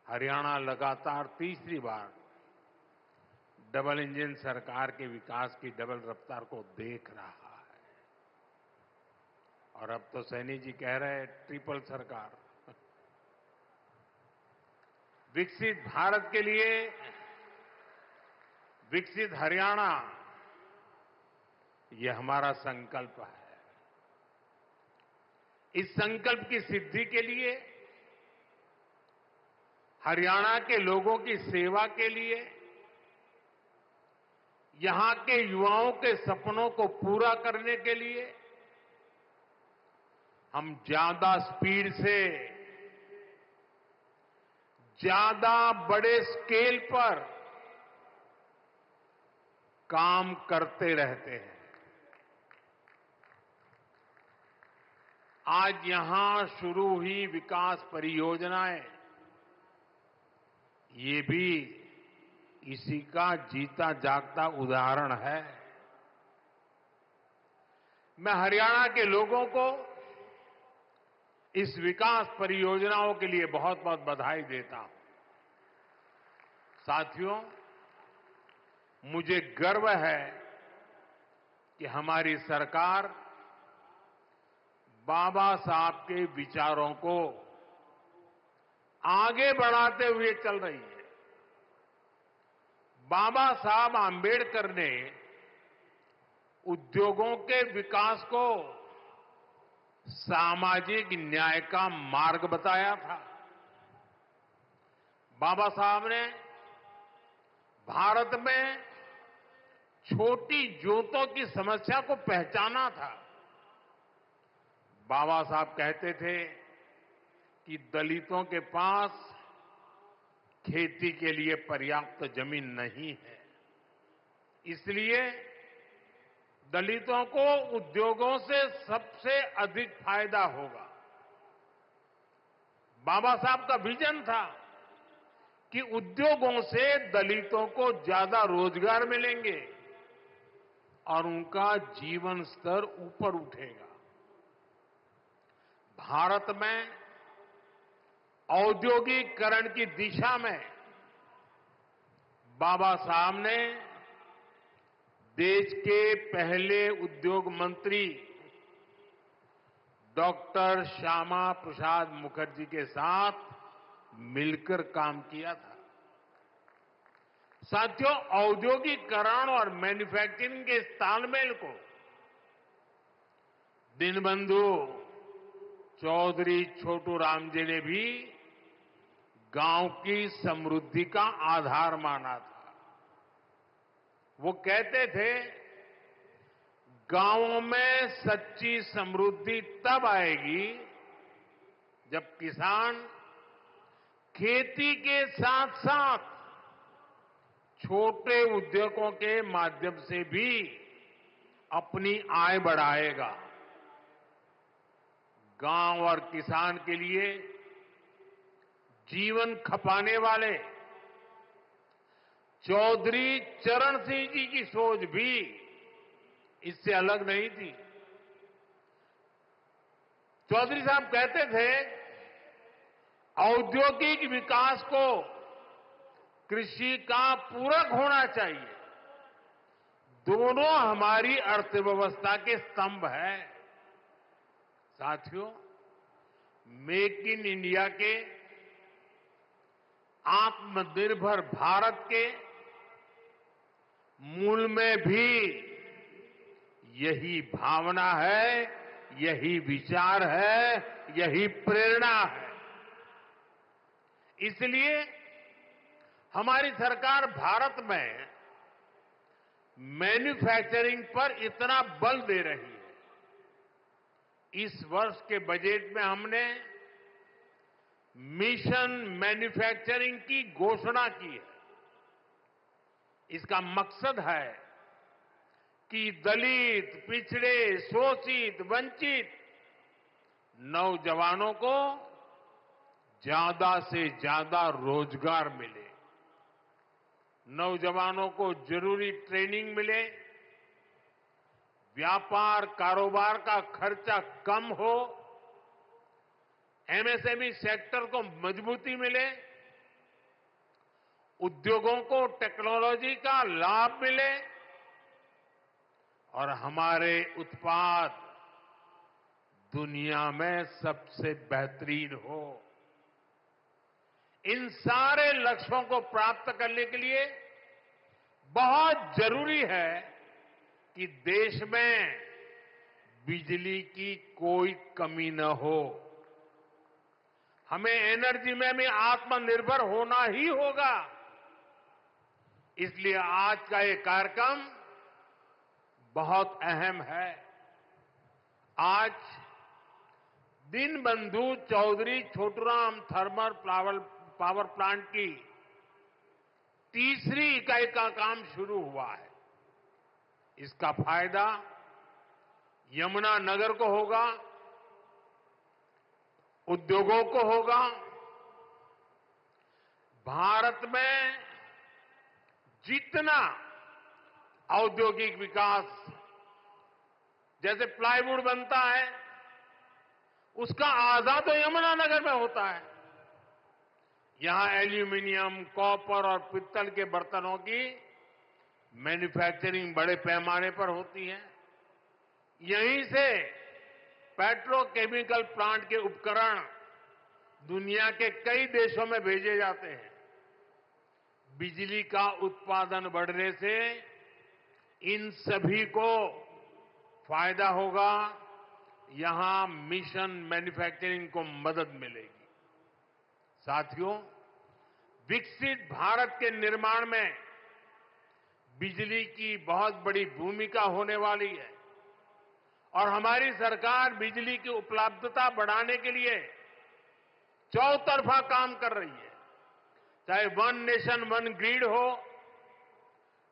हरियाणा लगातार तीसरी बार डबल इंजन सरकार के विकास की डबल रफ्तार को देख रहा है और अब तो सैनी जी कह रहे हैं ट्रिपल सरकार। विकसित भारत के लिए विकसित हरियाणा, ये हमारा संकल्प है। इस संकल्प की सिद्धि के लिए, हरियाणा के लोगों की सेवा के लिए, यहां के युवाओं के सपनों को पूरा करने के लिए हम ज्यादा स्पीड से, ज्यादा बड़े स्केल पर काम करते रहते हैं। आज यहां शुरू हुई विकास परियोजनाएं, ये भी इसी का जीता जागता उदाहरण है। मैं हरियाणा के लोगों को इस विकास परियोजनाओं के लिए बहुत बहुत बधाई देता हूं। साथियों, मुझे गर्व है कि हमारी सरकार बाबा साहब के विचारों को आगे बढ़ाते हुए चल रही है। बाबा साहब आंबेडकर ने उद्योगों के विकास को सामाजिक न्याय का मार्ग बताया था। बाबा साहब ने भारत में छोटी जोतों की समस्या को पहचाना था। बाबा साहब कहते थे कि दलितों के पास खेती के लिए पर्याप्त जमीन नहीं है, इसलिए दलितों को उद्योगों से सबसे अधिक फायदा होगा। बाबा साहब का विजन था कि उद्योगों से दलितों को ज्यादा रोजगार मिलेंगे और उनका जीवन स्तर ऊपर उठेगा। भारत में औद्योगिकरण की दिशा में बाबा साहब ने देश के पहले उद्योग मंत्री डॉक्टर श्यामा प्रसाद मुखर्जी के साथ मिलकर काम किया था। साथियों, औद्योगिकरण और मैन्युफैक्चरिंग के इस तालमेल को दीनबंधु चौधरी छोटू राम जी ने भी गांव की समृद्धि का आधार माना था। वो कहते थे, गांवों में सच्ची समृद्धि तब आएगी जब किसान खेती के साथ साथ छोटे उद्योगों के माध्यम से भी अपनी आय बढ़ाएगा। गांव और किसान के लिए जीवन खपाने वाले चौधरी चरण सिंह जी की सोच भी इससे अलग नहीं थी। चौधरी साहब कहते थे, औद्योगिक विकास को कृषि का पूरक होना चाहिए। दोनों हमारी अर्थव्यवस्था के स्तंभ हैं। साथियों, मेक इन इंडिया के, आत्मनिर्भर भारत के मूल में भी यही भावना है, यही विचार है, यही प्रेरणा है। इसलिए हमारी सरकार भारत में मैन्युफैक्चरिंग पर इतना बल दे रही है। इस वर्ष के बजट में हमने मिशन मैन्युफैक्चरिंग की घोषणा की है। इसका मकसद है कि दलित, पिछड़े, शोषित, वंचित नौजवानों को ज्यादा से ज्यादा रोजगार मिले, नौजवानों को जरूरी ट्रेनिंग मिले, व्यापार कारोबार का खर्चा कम हो, एमएसएमई सेक्टर को मजबूती मिले, उद्योगों को टेक्नोलॉजी का लाभ मिले और हमारे उत्पाद दुनिया में सबसे बेहतरीन हो। इन सारे लक्ष्यों को प्राप्त करने के लिए बहुत जरूरी है कि देश में बिजली की कोई कमी न हो। हमें एनर्जी में भी आत्मनिर्भर होना ही होगा। इसलिए आज का ये कार्यक्रम बहुत अहम है। आज Deenbandhu Chaudhary Chhoturam thermal power plant की तीसरी इकाई का काम शुरू हुआ है। इसका फायदा यमुनानगर को होगा, उद्योगों को होगा। भारत में जितना औद्योगिक विकास, जैसे प्लाईवुड बनता है, उसका आधा तो यमुनानगर में होता है। यहां एल्यूमिनियम, कॉपर और पित्तल के बर्तनों की मैन्युफैक्चरिंग बड़े पैमाने पर होती है। यहीं से पेट्रोकेमिकल प्लांट के उपकरण दुनिया के कई देशों में भेजे जाते हैं। बिजली का उत्पादन बढ़ने से इन सभी को फायदा होगा। यहां मिशन मैन्युफैक्चरिंग को मदद मिलेगी। साथियों, विकसित भारत के निर्माण में बिजली की बहुत बड़ी भूमिका होने वाली है और हमारी सरकार बिजली की उपलब्धता बढ़ाने के लिए चौतरफा काम कर रही है। चाहे वन नेशन वन ग्रिड हो,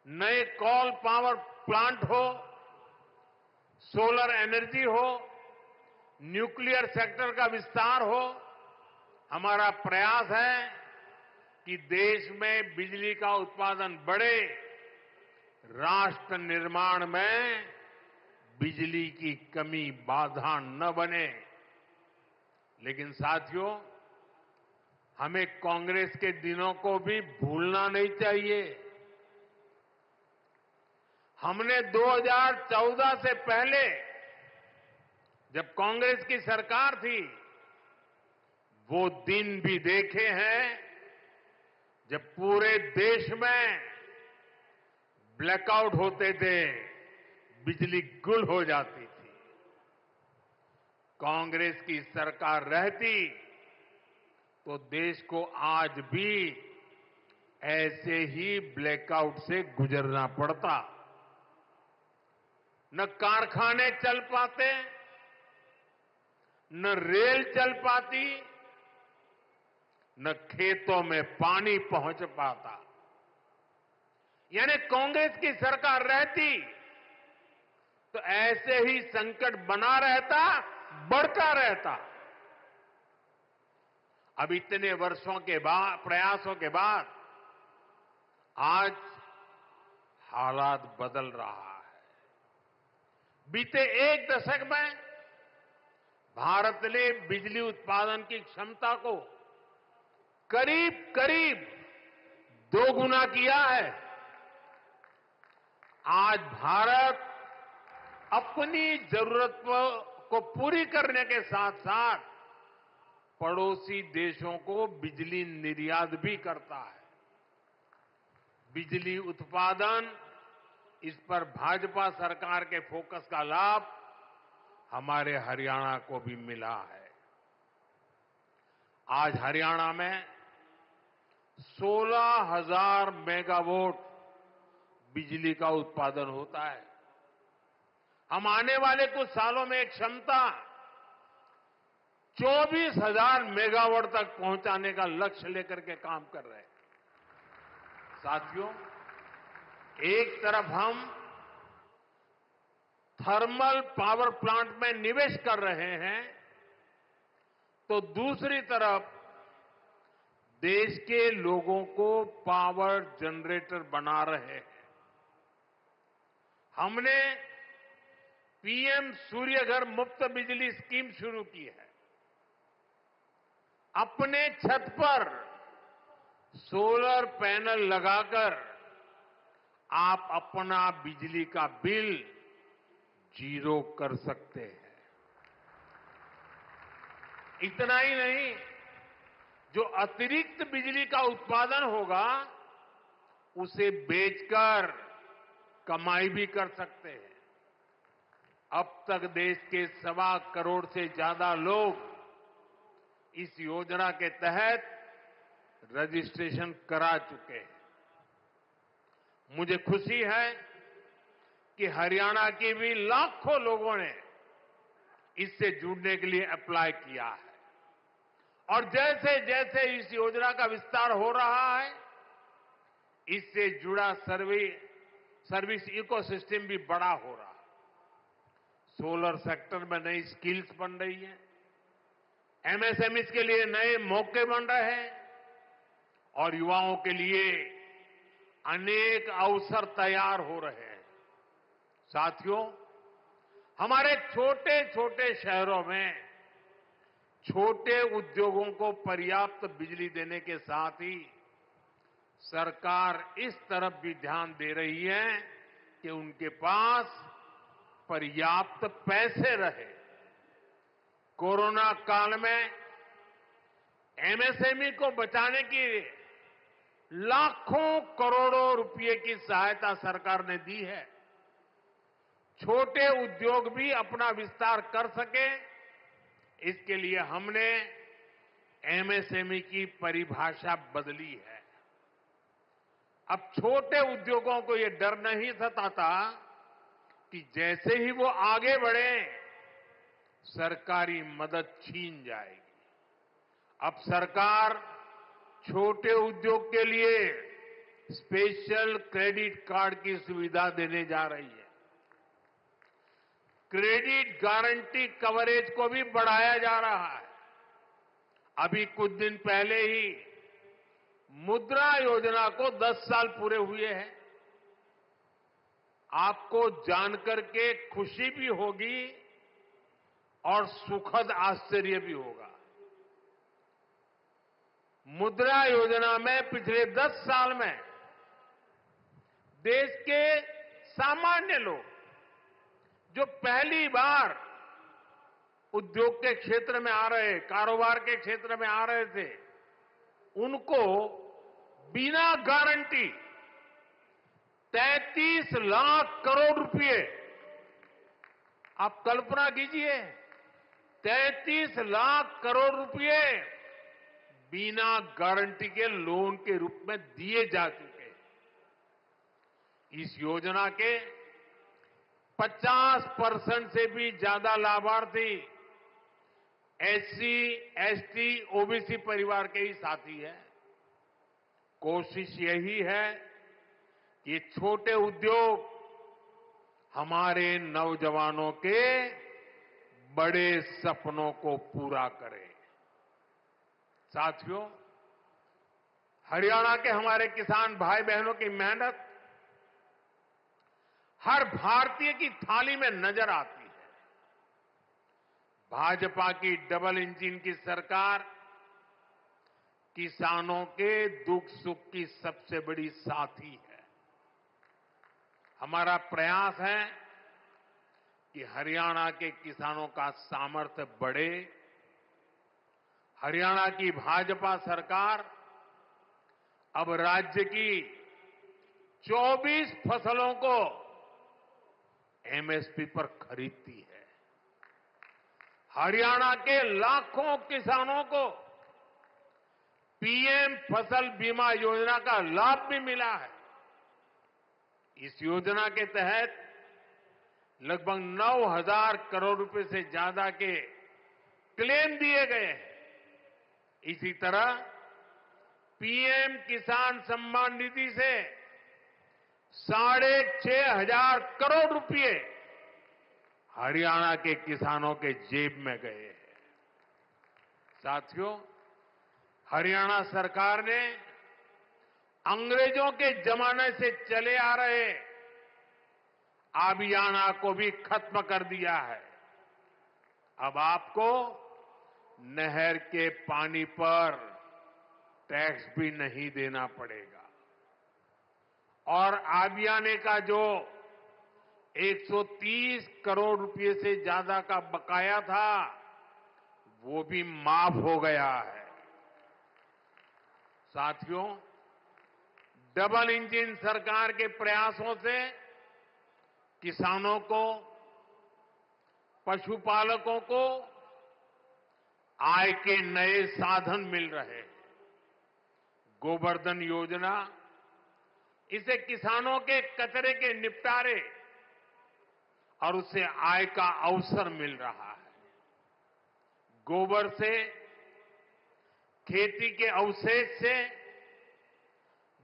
नए कोल पावर प्लांट हो, सोलर एनर्जी हो, न्यूक्लियर सेक्टर का विस्तार हो, हमारा प्रयास है कि देश में बिजली का उत्पादन बढ़े, राष्ट्र निर्माण में बिजली की कमी बाधा न बने। लेकिन साथियों, हमें कांग्रेस के दिनों को भी भूलना नहीं चाहिए। हमने 2014 से पहले, जब कांग्रेस की सरकार थी, वो दिन भी देखे हैं जब पूरे देश में ब्लैकआउट होते थे, बिजली गुल हो जाती थी। कांग्रेस की सरकार रहती तो देश को आज भी ऐसे ही ब्लैकआउट से गुजरना पड़ता। न कारखाने चल पाते, न रेल चल पाती, न खेतों में पानी पहुंच पाता। यानी कांग्रेस की सरकार रहती तो ऐसे ही संकट बना रहता, बढ़ता रहता। अब इतने वर्षों के बाद, प्रयासों के बाद आज हालात बदल रहा है। बीते एक दशक में भारत ने बिजली उत्पादन की क्षमता को करीब करीब 2 गुना किया है। आज भारत अपनी जरूरत को पूरी करने के साथ साथ पड़ोसी देशों को बिजली निर्यात भी करता है। बिजली उत्पादन, इस पर भाजपा सरकार के फोकस का लाभ हमारे हरियाणा को भी मिला है। आज हरियाणा में 16,000 मेगावाट बिजली का उत्पादन होता है। हम आने वाले कुछ सालों में एक क्षमता 24,000 मेगावाट तक पहुंचाने का लक्ष्य लेकर के काम कर रहे हैं। साथियों, एक तरफ हम थर्मल पावर प्लांट में निवेश कर रहे हैं, तो दूसरी तरफ देश के लोगों को पावर जनरेटर बना रहे हैं। हमने पीएम सूर्य घर मुफ्त बिजली स्कीम शुरू की है। अपने छत पर सोलर पैनल लगाकर आप अपना बिजली का बिल 0 कर सकते हैं। इतना ही नहीं, जो अतिरिक्त बिजली का उत्पादन होगा उसे बेचकर कमाई भी कर सकते हैं। अब तक देश के 1.25 करोड़ से ज्यादा लोग इस योजना के तहत रजिस्ट्रेशन करा चुके हैं। मुझे खुशी है कि हरियाणा के भी लाखों लोगों ने इससे जुड़ने के लिए अप्लाई किया है। और जैसे जैसे इस योजना का विस्तार हो रहा है, इससे जुड़ा सर्विस इकोसिस्टम भी बड़ा हो रहा है। सोलर सेक्टर में नई स्किल्स बन रही हैं, एमएसएमईज के लिए नए मौके बन रहे हैं और युवाओं के लिए अनेक अवसर तैयार हो रहे हैं। साथियों, हमारे छोटे छोटे शहरों में छोटे उद्योगों को पर्याप्त बिजली देने के साथ ही सरकार इस तरफ भी ध्यान दे रही है कि उनके पास पर्याप्त पैसे रहे। कोरोना काल में एमएसएमई को बचाने की लाखों करोड़ों रुपए की सहायता सरकार ने दी है। छोटे उद्योग भी अपना विस्तार कर सके, इसके लिए हमने एमएसएमई की परिभाषा बदली है। अब छोटे उद्योगों को ये डर नहीं सताता कि जैसे ही वो आगे बढ़े सरकारी मदद छीन जाएगी। अब सरकार छोटे उद्योग के लिए स्पेशल क्रेडिट कार्ड की सुविधा देने जा रही है। क्रेडिट गारंटी कवरेज को भी बढ़ाया जा रहा है। अभी कुछ दिन पहले ही मुद्रा योजना को 10 साल पूरे हुए हैं। आपको जानकर के खुशी भी होगी और सुखद आश्चर्य भी होगा। मुद्रा योजना में पिछले 10 साल में देश के सामान्य लोग जो पहली बार उद्योग के क्षेत्र में आ रहे, कारोबार के क्षेत्र में आ रहे थे, उनको बिना गारंटी 33 लाख करोड़ रुपए, आप कल्पना कीजिए, 33 लाख करोड़ रुपए बिना गारंटी के लोन के रूप में दिए जा चुके हैं। इस योजना के 50% से भी ज्यादा लाभार्थी एससी, एसटी, ओबीसी परिवार के ही साथी हैं। कोशिश यही है कि ये छोटे उद्योग हमारे नौजवानों के बड़े सपनों को पूरा करें। साथियों, हरियाणा के हमारे किसान भाई बहनों की मेहनत हर भारतीय की थाली में नजर आती है। भाजपा की डबल इंजन की सरकार किसानों के दुख सुख की सबसे बड़ी साथी है। हमारा प्रयास है कि हरियाणा के किसानों का सामर्थ्य बढ़े। हरियाणा की भाजपा सरकार अब राज्य की 24 फसलों को एमएसपी पर खरीदती है। हरियाणा के लाखों किसानों को पीएम फसल बीमा योजना का लाभ भी मिला है। इस योजना के तहत लगभग 9,000 करोड़ रुपए से ज्यादा के क्लेम दिए गए हैं। इसी तरह पीएम किसान सम्मान निधि से 6,500 करोड़ रुपए हरियाणा के किसानों के जेब में गए हैं। साथियों, हरियाणा सरकार ने अंग्रेजों के जमाने से चले आ रहे आबियाना को भी खत्म कर दिया है। अब आपको नहर के पानी पर टैक्स भी नहीं देना पड़ेगा और आबियाने का जो 130 करोड़ रुपए से ज्यादा का बकाया था वो भी माफ हो गया है। साथियों, डबल इंजन सरकार के प्रयासों से किसानों को, पशुपालकों को आय के नए साधन मिल रहे हैं। गोवर्धन योजना, इसे किसानों के कचरे के निपटारे और उससे आय का अवसर मिल रहा है। गोबर से, खेती के अवशेष से,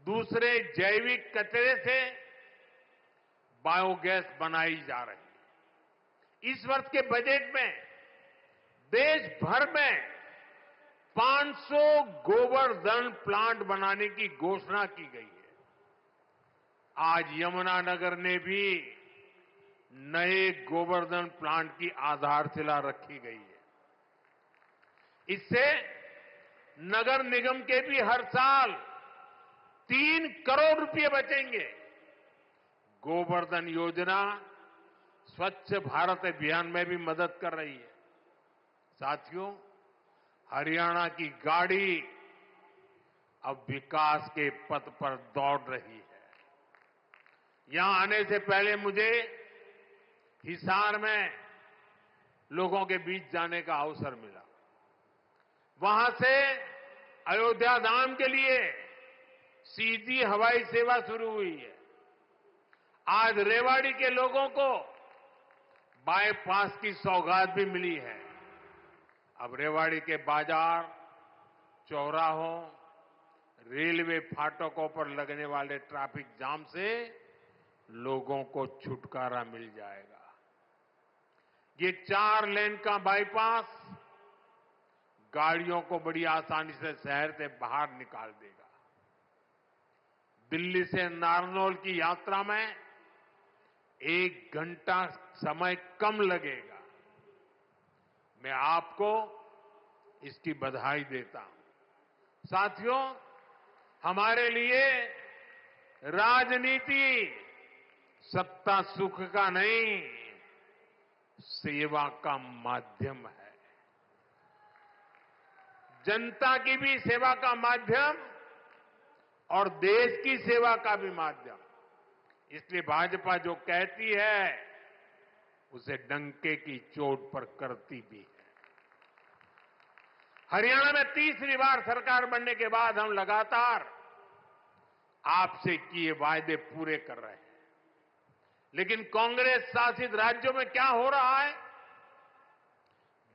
दूसरे जैविक कचरे से बायोगैस बनाई जा रही है। इस वर्ष के बजट में देश भर में 500 गोवर्धन प्लांट बनाने की घोषणा की गई है। आज यमुनानगर ने भी नए गोवर्धन प्लांट की आधारशिला रखी गई है। इससे नगर निगम के भी हर साल 3 करोड़ रुपए बचेंगे। गोवर्धन योजना स्वच्छ भारत अभियान में भी मदद कर रही है। साथियों, हरियाणा की गाड़ी अब विकास के पथ पर दौड़ रही है। यहां आने से पहले मुझे हिसार में लोगों के बीच जाने का अवसर मिला। वहां से अयोध्या धाम के लिए सीधी हवाई सेवा शुरू हुई है। आज रेवाड़ी के लोगों को बाईपास की सौगात भी मिली है। अब रेवाड़ी के बाजार, चौराहों, रेलवे फाटकों पर लगने वाले ट्रैफिक जाम से लोगों को छुटकारा मिल जाएगा। ये 4 लेन का बाईपास गाड़ियों को बड़ी आसानी से शहर से बाहर निकाल देगा। दिल्ली से नारनौल की यात्रा में 1 घंटा समय कम लगेगा। मैं आपको इसकी बधाई देता हूं। साथियों, हमारे लिए राजनीति सत्ता सुख का नहीं, सेवा का माध्यम है। जनता की भी सेवा का माध्यम और देश की सेवा का भी माध्यम। इसलिए भाजपा जो कहती है उसे डंके की चोट पर करती भी है। हरियाणा में तीसरी बार सरकार बनने के बाद हम लगातार आपसे किए वायदे पूरे कर रहे हैं, लेकिन कांग्रेस शासित राज्यों में क्या हो रहा है?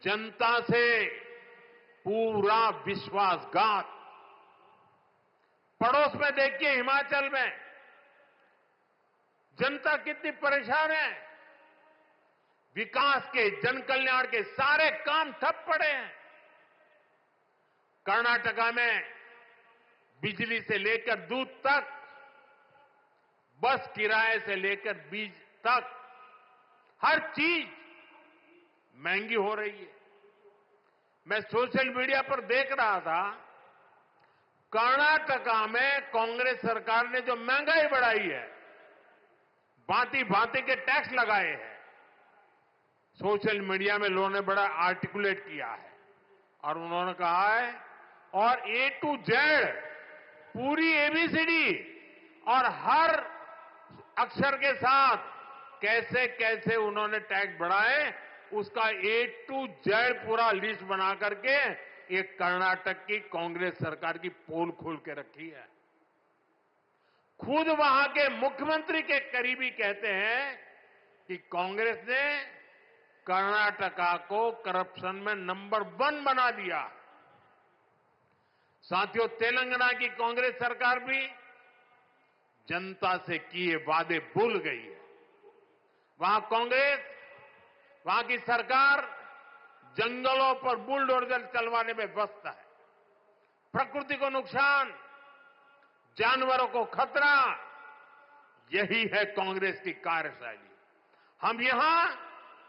जनता से पूरा विश्वासघात। पड़ोस में देखिए, हिमाचल में जनता कितनी परेशान है। विकास के, जन कल्याण के सारे काम ठप पड़े हैं। कर्नाटका में बिजली से लेकर दूध तक, बस किराए से लेकर बीज तक, हर चीज महंगी हो रही है। मैं सोशल मीडिया पर देख रहा था, कर्नाटका में कांग्रेस सरकार ने जो महंगाई बढ़ाई है, भांति भांति के टैक्स लगाए हैं। सोशल मीडिया में लोगों ने बड़ा आर्टिकुलेट किया है और उन्होंने कहा है, और ए टू जेड पूरी एबीसीडी और हर अक्षर के साथ कैसे कैसे उन्होंने टैक्स बढ़ाए, उसका ए टू जेड पूरा लिस्ट बना करके ये कर्नाटक की कांग्रेस सरकार की पोल खोल के रखी है। खुद वहां के मुख्यमंत्री के करीबी कहते हैं कि कांग्रेस ने कर्नाटका को करप्शन में नंबर 1 बना दिया। साथियों, तेलंगाना की कांग्रेस सरकार भी जनता से किए वादे भूल गई है। वहां कांग्रेस, वहां की सरकार जंगलों पर बुलडोजर चलवाने में व्यस्त है। प्रकृति को नुकसान, जानवरों को खतरा, यही है कांग्रेस की कार्यशैली। हम यहां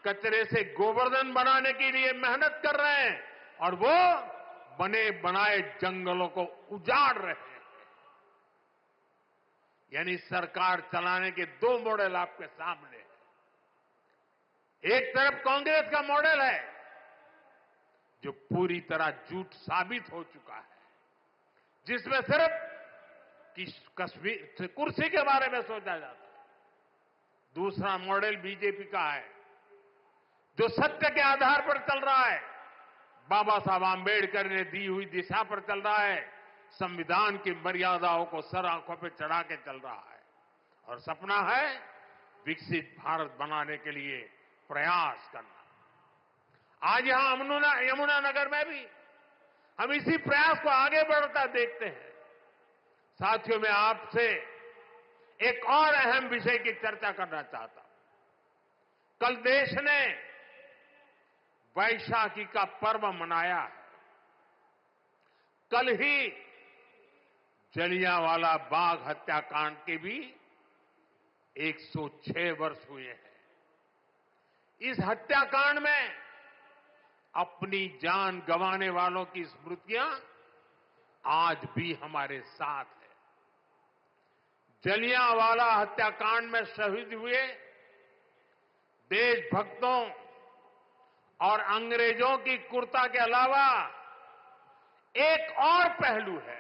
कचरे से गोवर्धन बनाने के लिए मेहनत कर रहे हैं और वो बने बनाए जंगलों को उजाड़ रहे हैं। यानी सरकार चलाने के 2 मॉडल आपके सामने हैं। एक तरफ कांग्रेस का मॉडल है जो पूरी तरह झूठ साबित हो चुका है, जिसमें सिर्फ कुर्सी के बारे में सोचा जाता है। दूसरा मॉडल बीजेपी का है जो सत्य के आधार पर चल रहा है, बाबा साहब आंबेडकर ने दी हुई दिशा पर चल रहा है, संविधान की मर्यादाओं को सर आंखों पर चढ़ा के चल रहा है और सपना है विकसित भारत बनाने के लिए प्रयास करना। आज यहां यमुनानगर में भी हम इसी प्रयास को आगे बढ़ता देखते हैं। साथियों, मैं आपसे एक और अहम विषय की चर्चा करना चाहता हूं। कल देश ने वैशाखी का पर्व मनाया है। कल ही जलियांवाला बाग हत्याकांड के भी 106 वर्ष हुए हैं। इस हत्याकांड में अपनी जान गंवाने वालों की स्मृतियां आज भी हमारे साथ है। जलियांवाला हत्याकांड में शहीद हुए देशभक्तों और अंग्रेजों की क्रूरता के अलावा एक और पहलू है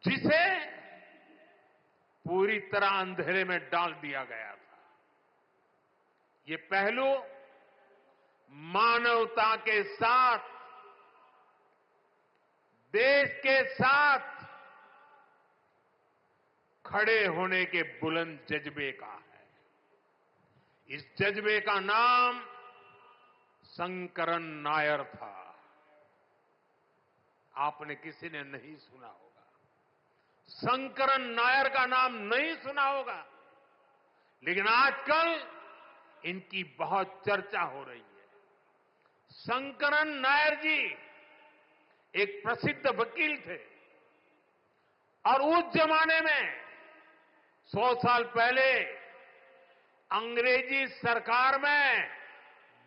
जिसे पूरी तरह अंधेरे में डाल दिया गया था। ये पहलू मानवता के साथ, देश के साथ खड़े होने के बुलंद जज्बे का है। इस जज्बे का नाम शंकरन नायर था। आपने किसी ने नहीं सुना होगा, शंकरन नायर का नाम नहीं सुना होगा, लेकिन आजकल इनकी बहुत चर्चा हो रही है। शंकरन नायर जी एक प्रसिद्ध वकील थे और उस जमाने में 100 साल पहले अंग्रेजी सरकार में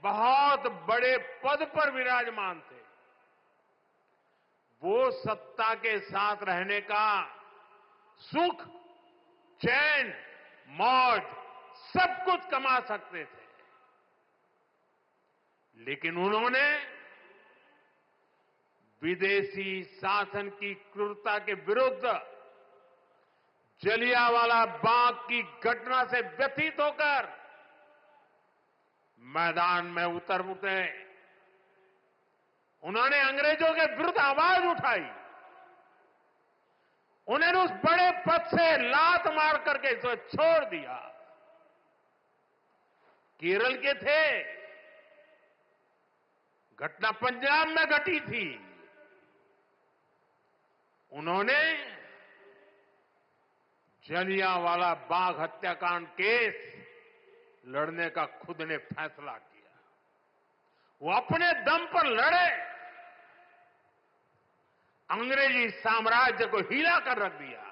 बहुत बड़े पद पर विराजमान थे। वो सत्ता के साथ रहने का सुख, चैन, मौज सब कुछ कमा सकते थे, लेकिन उन्होंने विदेशी शासन की क्रूरता के विरुद्ध जलियांवाला बाग की घटना से व्यथित होकर मैदान में उतर उठे। उन्होंने अंग्रेजों के विरुद्ध आवाज उठाई। उन्होंने उस बड़े पद से लात मार करके इसे छोड़ दिया। केरल के थे, घटना पंजाब में घटी थी। उन्होंने जलियांवाला बाग हत्याकांड केस लड़ने का खुद ने फैसला किया। वो अपने दम पर लड़े, अंग्रेजी साम्राज्य को हिला कर रख दिया।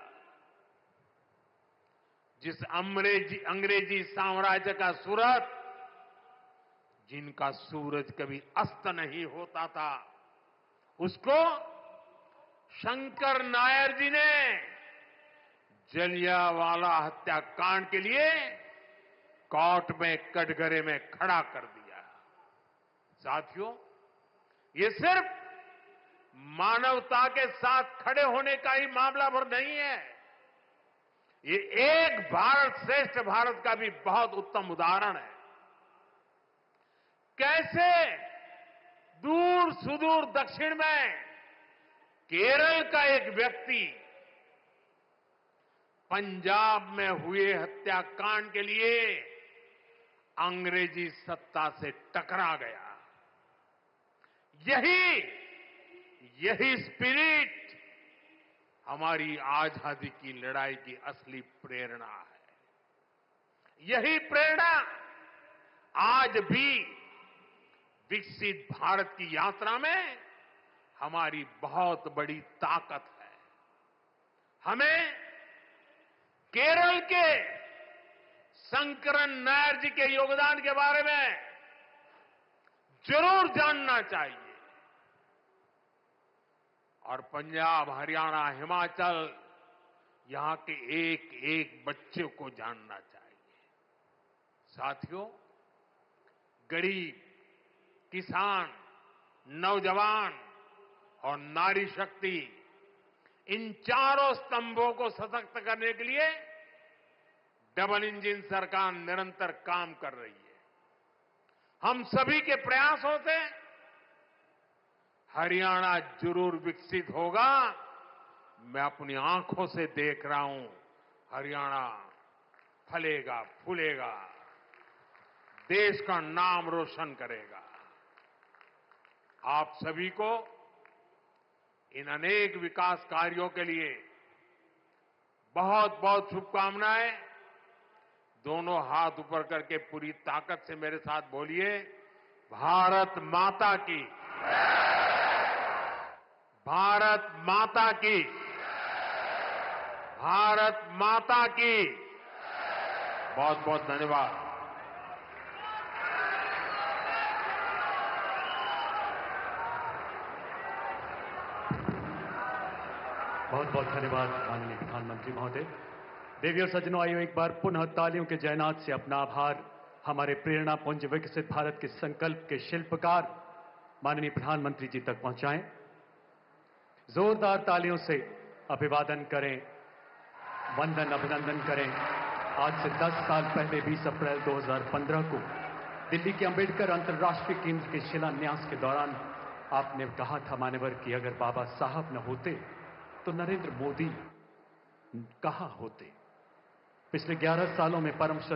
जिस अंग्रेजी साम्राज्य का सूरत, जिनका सूरज कभी अस्त नहीं होता था, उसको शंकर नायर जी ने जलियांवाला हत्याकांड के लिए कोर्ट में कटघरे में खड़ा कर दिया। साथियों, ये सिर्फ मानवता के साथ खड़े होने का ही मामला भर नहीं है, ये एक भारत श्रेष्ठ भारत का भी बहुत उत्तम उदाहरण है। कैसे दूर सुदूर दक्षिण में केरल का एक व्यक्ति पंजाब में हुए हत्याकांड के लिए अंग्रेजी सत्ता से टकरा गया। यही स्पिरिट हमारी आजादी की लड़ाई की असली प्रेरणा है। यही प्रेरणा आज भी विकसित भारत की यात्रा में हमारी बहुत बड़ी ताकत है। हमें केरल के शंकरन नायर जी के योगदान के बारे में जरूर जानना चाहिए और पंजाब, हरियाणा, हिमाचल, यहां के एक एक बच्चे को जानना चाहिए। साथियों, गरीब, किसान, नौजवान और नारी शक्ति, इन चारों स्तंभों को सशक्त करने के लिए डबल इंजन सरकार निरंतर काम कर रही है। हम सभी के प्रयासों से हरियाणा जरूर विकसित होगा। मैं अपनी आंखों से देख रहा हूं, हरियाणा फलेगा, फूलेगा, देश का नाम रोशन करेगा। आप सभी को इन अनेक विकास कार्यों के लिए बहुत बहुत शुभकामनाएं। दोनों हाथ ऊपर करके पूरी ताकत से मेरे साथ बोलिए, भारत माता की, भारत माता की, भारत माता की। बहुत बहुत धन्यवाद। बहुत बहुत धन्यवाद माननीय प्रधानमंत्री महोदय। देवी और सज्जनों, आइए एक बार पुनः तालियों के जयनाद से अपना आभार हमारे प्रेरणा पुंज विकसित भारत के संकल्प के शिल्पकार माननीय प्रधानमंत्री जी तक पहुंचाएं। जोरदार तालियों से अभिवादन करें, वंदन अभिनंदन करें। आज से 10 साल पहले 20 अप्रैल 2015 को दिल्ली के अंबेडकर अंतर्राष्ट्रीय केंद्र के शिलान्यास के दौरान आपने कहा था मान्यवर कि अगर बाबा साहब न होते तो नरेंद्र मोदी कहां होते। पिछले 11 सालों में परम श्रद्धा